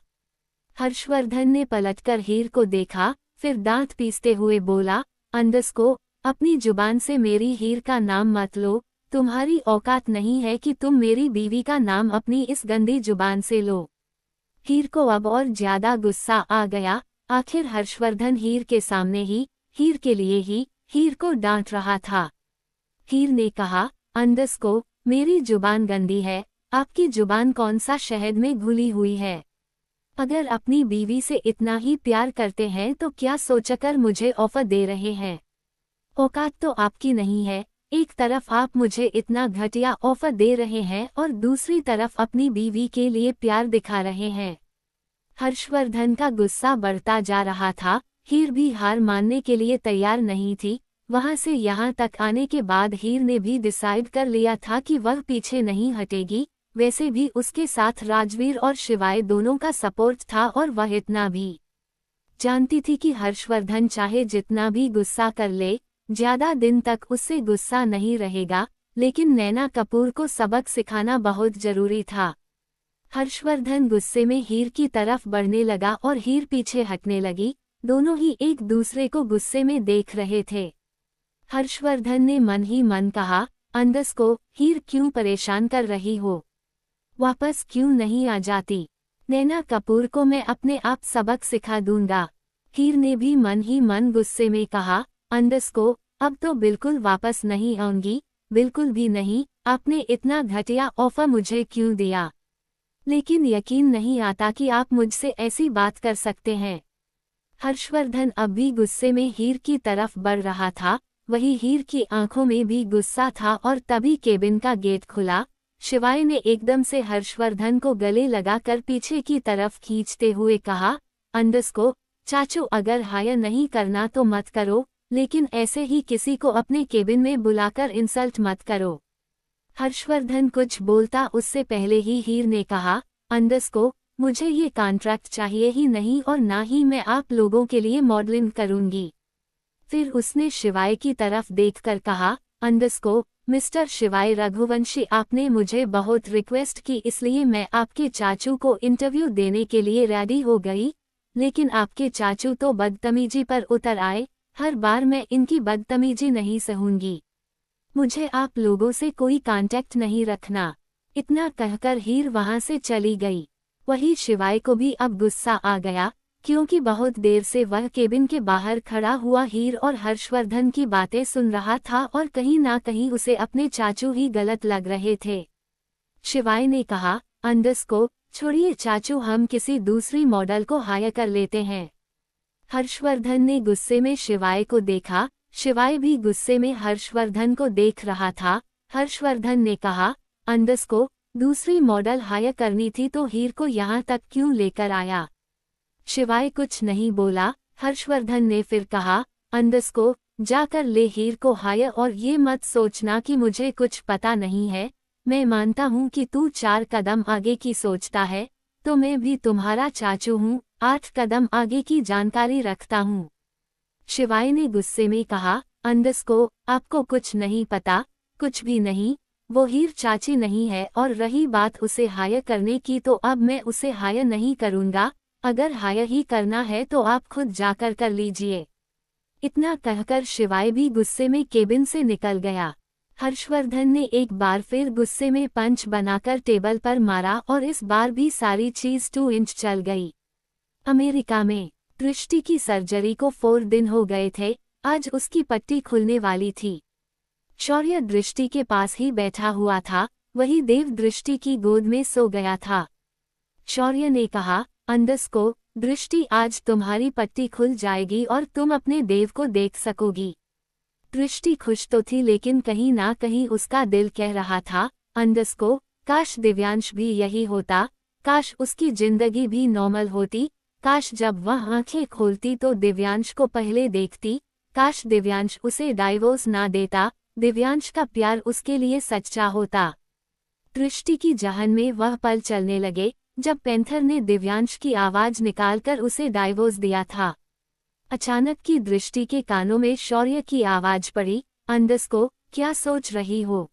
S1: हर्षवर्धन ने पलटकर हीर को देखा, फिर दांत पीसते हुए बोला, अंडरस्को, अपनी जुबान से मेरी हीर का नाम मत लो। तुम्हारी औकात नहीं है कि तुम मेरी बीवी का नाम अपनी इस गंदी जुबान से लो। हीर को अब और ज्यादा गुस्सा आ गया। आखिर हर्षवर्धन हीर के सामने ही, हीर के लिए ही, हीर को डांट रहा था। हीर ने कहा, अंडरस्को, मेरी जुबान गंदी है, आपकी जुबान कौन सा शहद में घुली हुई है? अगर अपनी बीवी से इतना ही प्यार करते हैं तो क्या सोचकर मुझे ऑफर दे रहे हैं? औकात तो आपकी नहीं है। एक तरफ आप मुझे इतना घटिया ऑफर दे रहे हैं और दूसरी तरफ अपनी बीवी के लिए प्यार दिखा रहे हैं। हर्षवर्धन का गुस्सा बढ़ता जा रहा था। हीर भी हार मानने के लिए तैयार नहीं थी। वहां से यहाँ तक आने के बाद हीर ने भी डिसाइड कर लिया था कि वह पीछे नहीं हटेगी। वैसे भी उसके साथ राजवीर और शिवाय दोनों का सपोर्ट था और वह इतना भी जानती थी कि हर्षवर्धन चाहे जितना भी गुस्सा कर ले, ज्यादा दिन तक उससे गुस्सा नहीं रहेगा। लेकिन नैना कपूर को सबक सिखाना बहुत जरूरी था। हर्षवर्धन गुस्से में हीर की तरफ बढ़ने लगा और हीर पीछे हटने लगी। दोनों ही एक दूसरे को गुस्से में देख रहे थे। हर्षवर्धन ने मन ही मन कहा, अंडरस्को, हीर क्यों परेशान कर रही हो? वापस क्यों नहीं आ जाती? नैना कपूर को मैं अपने आप सबक सिखा दूंगा। हीर ने भी मन ही मन गुस्से में कहा, अंडरस्को, अब तो बिल्कुल वापस नहीं आऊंगी, बिल्कुल भी नहीं। आपने इतना घटिया ऑफर मुझे क्यों दिया? लेकिन यकीन नहीं आता कि आप मुझसे ऐसी बात कर सकते हैं। हर्षवर्धन अब भी गुस्से में हीर की तरफ बढ़ रहा था। वही हीर की आंखों में भी गुस्सा था और तभी केबिन का गेट खुला। शिवाय ने एकदम से हर्षवर्धन को गले लगाकर पीछे की तरफ खींचते हुए कहा, अंडरस्को, चाचू, अगर हायर नहीं करना तो मत करो, लेकिन ऐसे ही किसी को अपने केबिन में बुलाकर इंसल्ट मत करो। हर्षवर्धन कुछ बोलता उससे पहले ही हीर ने कहा, अंडरस्को, मुझे ये कॉन्ट्रैक्ट चाहिए ही नहीं और ना ही मैं आप लोगों के लिए मॉडलिंग करूंगी। फिर उसने शिवाय की तरफ देखकर कहा, अंडरस्को, मिस्टर शिवाय रघुवंशी, आपने मुझे बहुत रिक्वेस्ट की इसलिए मैं आपके चाचू को इंटरव्यू देने के लिए रेडी हो गई, लेकिन आपके चाचू तो बदतमीजी पर उतर आए। हर बार मैं इनकी बदतमीजी नहीं सहूंगी। मुझे आप लोगों से कोई कांटेक्ट नहीं रखना। इतना कहकर हीर वहां से चली गई। वही शिवाय को भी अब गुस्सा आ गया, क्योंकि बहुत देर से वह केबिन के बाहर खड़ा हुआ हीर और हर्षवर्धन की बातें सुन रहा था और कहीं ना कहीं उसे अपने चाचू ही गलत लग रहे थे। शिवाय ने कहा, अंडरस्को, छोड़िए चाचू, हम किसी दूसरी मॉडल को हायर कर लेते हैं। हर्षवर्धन ने गुस्से में शिवाय को देखा। शिवाय भी गुस्से में हर्षवर्धन को देख रहा था। हर्षवर्धन ने कहा, अंडरस्को, दूसरी मॉडल हायर करनी थी तो हीर को यहाँ तक क्यों लेकर आया? शिवाय कुछ नहीं बोला। हर्षवर्धन ने फिर कहा, अंडरस्को, जाकर ले हीर को हायर और ये मत सोचना कि मुझे कुछ पता नहीं है। मैं मानता हूँ कि तू 4 कदम आगे की सोचता है, तो मैं भी तुम्हारा चाचू हूँ, 8 कदम आगे की जानकारी रखता हूँ। शिवाय ने गुस्से में कहा, अंडरस्को, आपको कुछ नहीं पता, कुछ भी नहीं। वो हीर चाची नहीं है, और रही बात उसे हायर करने की, तो अब मैं उसे हायर नहीं करूँगा। अगर हायर ही करना है तो आप खुद जाकर कर लीजिए। इतना कहकर शिवाय भी गुस्से में केबिन से निकल गया। हर्षवर्धन ने एक बार फिर गुस्से में पंच बनाकर टेबल पर मारा और इस बार भी सारी चीज 2 इंच चल गई। अमेरिका में दृष्टि की सर्जरी को 4 दिन हो गए थे। आज उसकी पट्टी खुलने वाली थी। शौर्य दृष्टि के पास ही बैठा हुआ था, वही देव दृष्टि की गोद में सो गया था। शौर्य ने कहा, अंडस्को, दृष्टि, आज तुम्हारी पट्टी खुल जाएगी और तुम अपने देव को देख सकोगी। दृष्टि खुश तो थी, लेकिन कहीं ना कहीं उसका दिल कह रहा था, अंडस्को, काश दिव्यांश भी यही होता, काश उसकी जिंदगी भी नॉर्मल होती, काश जब वह आंखें खोलती तो दिव्यांश को पहले देखती, काश दिव्यांश उसे डाइवोर्स ना देता, दिव्यांश का प्यार उसके लिए सच्चा होता। दृष्टि की जहन में वह पल चलने लगे जब पैंथर ने दिव्यांश की आवाज निकालकर उसे डाइवोर्स दिया था। अचानक की दृष्टि के कानों में शौर्य की आवाज पड़ी, अंडस्को, क्या सोच रही हो?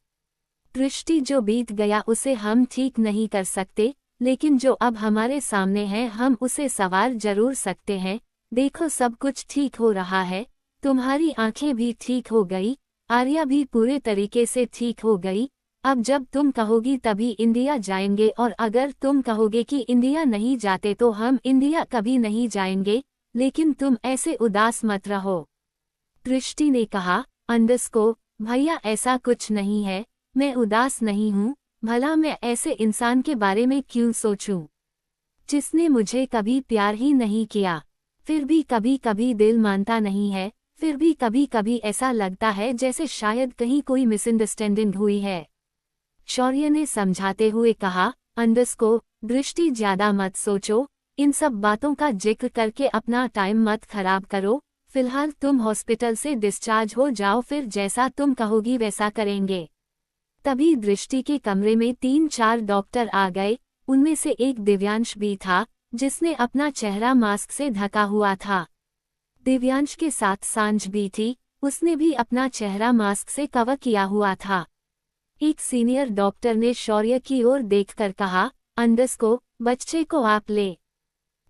S1: दृष्टि, जो बीत गया उसे हम ठीक नहीं कर सकते, लेकिन जो अब हमारे सामने है हम उसे संवार जरूर सकते हैं। देखो, सब कुछ ठीक हो रहा है, तुम्हारी आंखें भी ठीक हो गई, आर्या भी पूरे तरीके से ठीक हो गई। अब जब तुम कहोगी तभी इंडिया जाएंगे, और अगर तुम कहोगे कि इंडिया नहीं जाते तो हम इंडिया कभी नहीं जाएंगे, लेकिन तुम ऐसे उदास मत रहो। दृष्टि ने कहा, अंडस्को, भैया ऐसा कुछ नहीं है, मैं उदास नहीं हूँ। भला मैं ऐसे इंसान के बारे में क्यों सोचूं, जिसने मुझे कभी प्यार ही नहीं किया। फिर भी कभी कभी दिल मानता नहीं है, फिर भी कभी कभी ऐसा लगता है जैसे शायद कहीं कोई मिसअंडरस्टैंडिंग हुई है। शौर्य ने समझाते हुए कहा, अंडस्को, दृष्टि, ज्यादा मत सोचो, इन सब बातों का जिक्र करके अपना टाइम मत खराब करो। फिलहाल तुम हॉस्पिटल से डिस्चार्ज हो जाओ, फिर जैसा तुम कहोगी वैसा करेंगे। तभी दृष्टि के कमरे में 3-4 डॉक्टर आ गए। उनमें से एक दिव्यांश भी था, जिसने अपना चेहरा मास्क से ढका हुआ था। दिव्यांश के साथ सांझ भी थी, उसने भी अपना चेहरा मास्क से कवर किया हुआ था। एक सीनियर डॉक्टर ने शौर्य की ओर देखकर कहा, अंडस्को, बच्चे को आप ले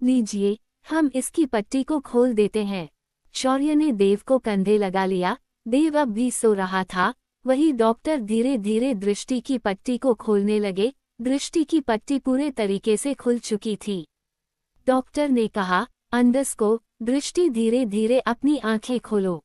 S1: लीजिए, हम इसकी पट्टी को खोल देते हैं। शौर्य ने देव को कंधे लगा लिया। देव अब भी सो रहा था। वही डॉक्टर धीरे धीरे दृष्टि की पट्टी को खोलने लगे। दृष्टि की पट्टी पूरे तरीके से खुल चुकी थी। डॉक्टर ने कहा, अंडस्को, दृष्टि, धीरे धीरे अपनी आंखें खोलो।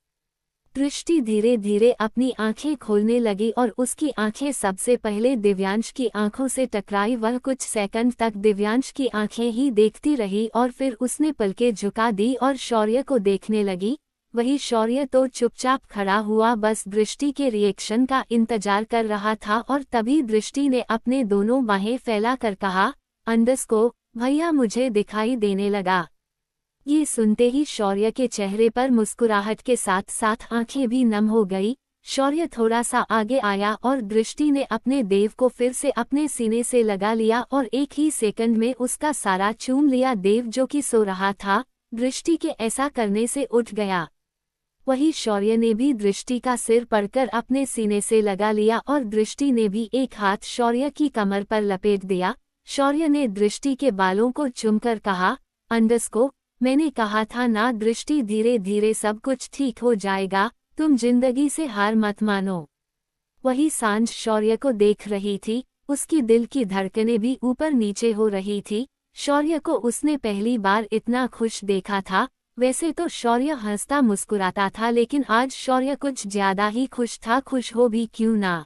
S1: दृष्टि धीरे धीरे अपनी आंखें खोलने लगी और उसकी आंखें सबसे पहले दिव्यांश की आंखों से टकराई। वह कुछ सेकंड तक दिव्यांश की आंखें ही देखती रही और फिर उसने पलकें झुका दी और शौर्य को देखने लगी। वही शौर्य तो चुपचाप खड़ा हुआ बस दृष्टि के रिएक्शन का इंतजार कर रहा था। और तभी दृष्टि ने अपने दोनों बाहें फैलाकर कहा, अंडस्को, भैया मुझे दिखाई देने लगा। ये सुनते ही शौर्य के चेहरे पर मुस्कुराहट के साथ साथ आंखें भी नम हो गई। शौर्य थोड़ा सा आगे आया और दृष्टि ने अपने देव को फिर से अपने सीने से लगा लिया और एक ही सेकंड में उसका सारा चूम लिया। देव, जो कि सो रहा था, दृष्टि के ऐसा करने से उठ गया। वही शौर्य ने भी दृष्टि का सिर पकड़कर अपने सीने से लगा लिया और दृष्टि ने भी एक हाथ शौर्य की कमर पर लपेट दिया। शौर्य ने दृष्टि के बालों को चूमकर कहा, अंडस्को, मैंने कहा था ना, दृष्टि, धीरे धीरे सब कुछ ठीक हो जाएगा, तुम जिंदगी से हार मत मानो। वही सांझ शौर्य को देख रही थी। उसकी दिल की धड़कनें भी ऊपर नीचे हो रही थी। शौर्य को उसने पहली बार इतना खुश देखा था। वैसे तो शौर्य हंसता मुस्कुराता था, लेकिन आज शौर्य कुछ ज्यादा ही खुश था। खुश हो भी क्यों ना,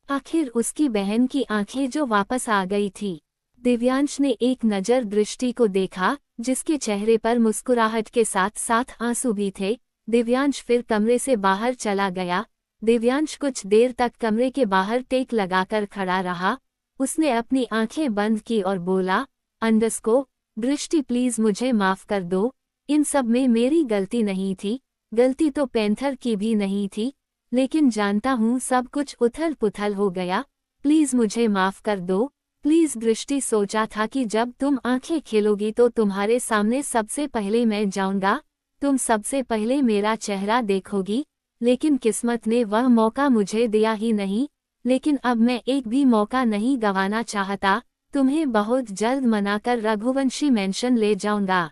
S1: आखिर उसकी बहन की आंखें जो वापस आ गई थी। दिव्यांश ने एक नज़र दृष्टि को देखा, जिसके चेहरे पर मुस्कुराहट के साथ साथ आंसू भी थे। दिव्यांश फिर कमरे से बाहर चला गया। दिव्यांश कुछ देर तक कमरे के बाहर टेक लगाकर खड़ा रहा। उसने अपनी आंखें बंद की और बोला, अंडस्को, दृष्टि, प्लीज मुझे माफ कर दो। इन सब में मेरी गलती नहीं थी, गलती तो पैंथर की भी नहीं थी, लेकिन जानता हूँ सब कुछ उथल पुथल हो गया। प्लीज मुझे माफ कर दो, प्लीज। दृष्टि, सोचा था कि जब तुम आंखें खेलोगी तो तुम्हारे सामने सबसे पहले मैं जाऊंगा, तुम सबसे पहले मेरा चेहरा देखोगी, लेकिन किस्मत ने वह मौका मुझे दिया ही नहीं। लेकिन अब मैं एक भी मौका नहीं गंवाना चाहता, तुम्हें बहुत जल्द मनाकर रघुवंशी मेंशन ले जाऊंगा।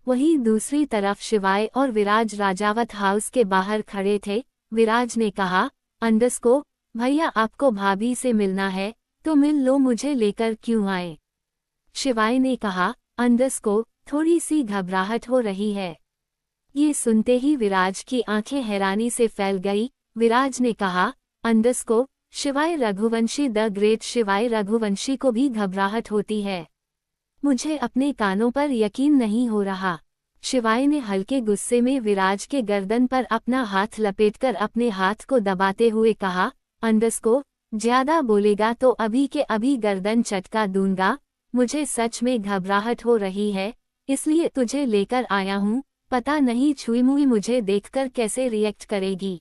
S1: वहीं दूसरी तरफ शिवाय और विराज राजावत हाउस के बाहर खड़े थे। विराज ने कहा, अंडस्को भैया आपको भाभी से मिलना है तो मिल लो, मुझे लेकर क्यों आए? शिवाय ने कहा, अंडस्को थोड़ी सी घबराहट हो रही है। ये सुनते ही विराज की आंखें हैरानी से फैल गई। विराज ने कहा, अंडस्को शिवाय रघुवंशी द ग्रेट शिवाय रघुवंशी को भी घबराहट होती है। मुझे अपने कानों पर यकीन नहीं हो रहा। शिवाय ने हल्के गुस्से में विराज के गर्दन पर अपना हाथ लपेटकर अपने हाथ को दबाते हुए कहा, अंडस्को ज्यादा बोलेगा तो अभी के अभी गर्दन चटका दूंगा। मुझे सच में घबराहट हो रही है, इसलिए तुझे लेकर आया हूँ। पता नहीं छुई मुई मुझे देखकर कैसे रिएक्ट करेगी।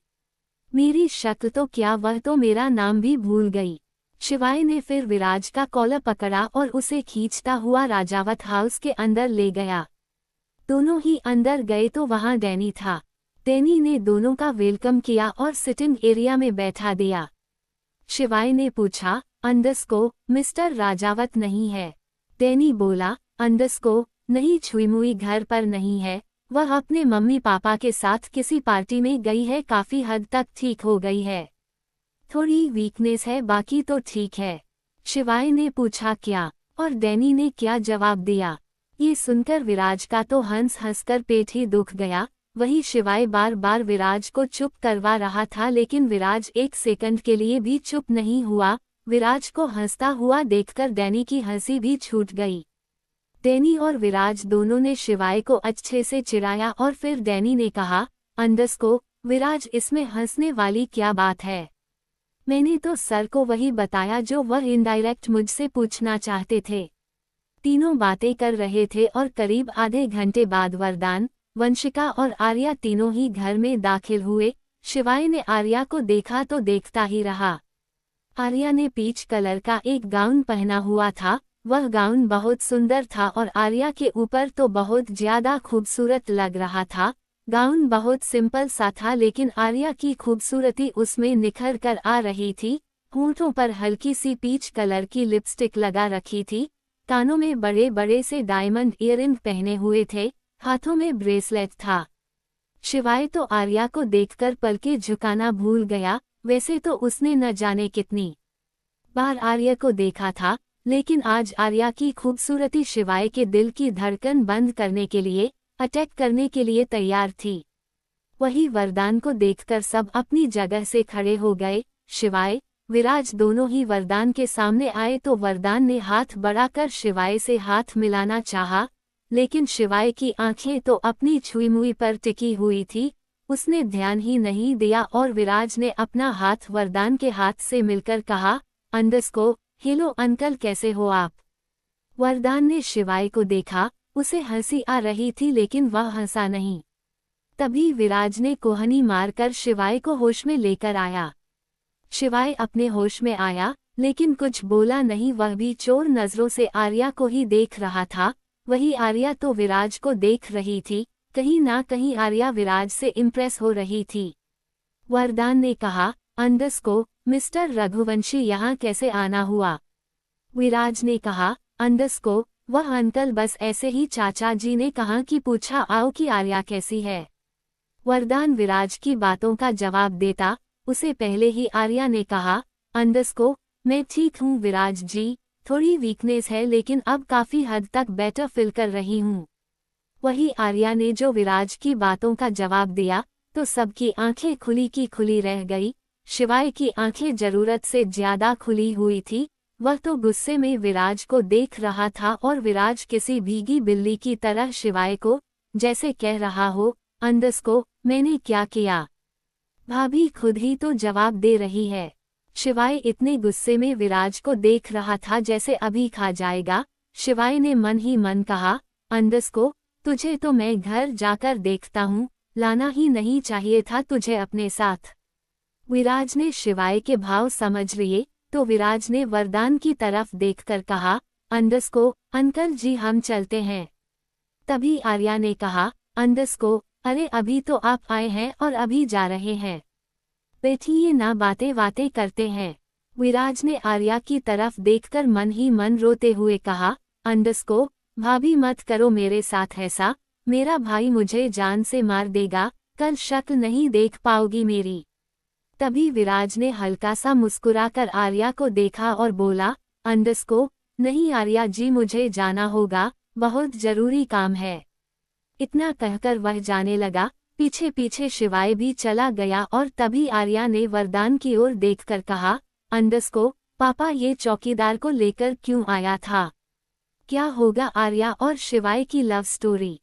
S1: मेरी शक्ल तो क्या, वह तो मेरा नाम भी भूल गई। शिवाय ने फिर विराज का कॉलर पकड़ा और उसे खींचता हुआ राजावत हाउस के अंदर ले गया। दोनों ही अंदर गए तो वहां डैनी था। डैनी ने दोनों का वेलकम किया और सिटिंग एरिया में बैठा दिया। शिवाय ने पूछा, अंडस्को मिस्टर राजावत नहीं है? डैनी बोला, अंडस्को नहीं, छुईमुई घर पर नहीं है, वह अपने मम्मी पापा के साथ किसी पार्टी में गई है, काफी हद तक ठीक हो गई है, थोड़ी वीकनेस है, बाकी तो ठीक है। शिवाय ने पूछा क्या, और डैनी ने क्या जवाब दिया? ये सुनकर विराज का तो हंस हंसकर पेट ही दुख गया। वही शिवाय बार बार विराज को चुप करवा रहा था, लेकिन विराज एक सेकंड के लिए भी चुप नहीं हुआ। विराज को हंसता हुआ देखकर डैनी की हंसी भी छूट गई। डैनी और विराज दोनों ने शिवाय को अच्छे से चिढ़ाया और फिर डैनी ने कहा, अंडस्को विराज इसमें हंसने वाली क्या बात है? मैंने तो सर को वही बताया जो वह इनडायरेक्ट मुझसे पूछना चाहते थे। तीनों बातें कर रहे थे और करीब आधे घंटे बाद वरदान, वंशिका और आर्या तीनों ही घर में दाखिल हुए। शिवाय ने आर्या को देखा तो देखता ही रहा। आर्या ने पीच कलर का एक गाउन पहना हुआ था। वह गाउन बहुत सुंदर था और आर्या के ऊपर तो बहुत ज्यादा खूबसूरत लग रहा था। गाउन बहुत सिंपल सा था, लेकिन आर्या की खूबसूरती उसमें निखर कर आ रही थी। होंठों पर हल्की सी पीच कलर की लिपस्टिक लगा रखी थी। कानों में बड़े बड़े से डायमंड ईयरिंग पहने हुए थे। हाथों में ब्रेसलेट था। शिवाय तो आर्या को देखकर पलकें झुकाना भूल गया। वैसे तो उसने न जाने कितनी बार आर्या को देखा था, लेकिन आज आर्या की खूबसूरती शिवाय के दिल की धड़कन बंद करने के लिए, अटैक करने के लिए तैयार थी। वही वरदान को देखकर सब अपनी जगह से खड़े हो गए। शिवाय विराज दोनों ही वरदान के सामने आए तो वरदान ने हाथ बढ़ाकर शिवाय से हाथ मिलाना चाहा, लेकिन शिवाय की आंखें तो अपनी छुई मुई पर टिकी हुई थी। उसने ध्यान ही नहीं दिया और विराज ने अपना हाथ वरदान के हाथ से मिलकर कहा, अंडस्को हेलो अंकल, कैसे हो आप? वरदान ने शिवाय को देखा। उसे हंसी आ रही थी, लेकिन वह हंसा नहीं। तभी विराज ने कोहनी मारकर शिवाय को होश में लेकर आया। शिवाय अपने होश में आया, लेकिन कुछ बोला नहीं। वह भी चोर नजरों से आर्या को ही देख रहा था। वही आर्या तो विराज को देख रही थी। कहीं ना कहीं आर्या विराज से इम्प्रेस हो रही थी। वरदान ने कहा, अंडस्को मिस्टर रघुवंशी यहाँ कैसे आना हुआ? विराज ने कहा, अंडस्को वह अंकल बस ऐसे ही चाचा जी ने कहा कि पूछा आओ कि आर्या कैसी है। वरदान विराज की बातों का जवाब देता, उसे पहले ही आर्या ने कहा, अंडस्को मैं ठीक हूँ विराज जी, थोड़ी वीकनेस है लेकिन अब काफी हद तक बेटर फील कर रही हूँ। वही आर्या ने जो विराज की बातों का जवाब दिया तो सबकी आंखें खुली की खुली रह गई। शिवाय की आंखें जरूरत से ज्यादा खुली हुई थी। वह तो गुस्से में विराज को देख रहा था और विराज किसी भीगी बिल्ली की तरह शिवाय को जैसे कह रहा हो, अंडस्को मैंने क्या किया? भाभी खुद ही तो जवाब दे रही है। शिवाय इतने गुस्से में विराज को देख रहा था जैसे अभी खा जाएगा। शिवाय ने मन ही मन कहा, अंडस्को तुझे तो मैं घर जाकर देखता हूँ, लाना ही नहीं चाहिए था तुझे अपने साथ। विराज ने शिवाय के भाव समझ लिए तो विराज ने वरदान की तरफ देखकर कहा, अंडस्को अंकल जी हम चलते हैं। तभी आर्या ने कहा, अंडस्को अरे अभी तो आप आए हैं और अभी जा रहे हैं, बैठिए ना बातें करते हैं। विराज ने आर्या की तरफ देखकर मन ही मन रोते हुए कहा, अंडरस्को, भाभी मत करो मेरे साथ ऐसा, मेरा भाई मुझे जान से मार देगा, कल शक्ल नहीं देख पाओगी मेरी। तभी विराज ने हल्का सा मुस्कुराकर आर्या को देखा और बोला, अंडरस्को, नहीं आर्या जी मुझे जाना होगा, बहुत जरूरी काम है। इतना कहकर वह जाने लगा। पीछे पीछे शिवाय भी चला गया और तभी आर्या ने वरदान की ओर देखकर कहा, अंडरस्को, पापा ये चौकीदार को लेकर क्यों आया था? क्या होगा आर्या और शिवाय की लव स्टोरी?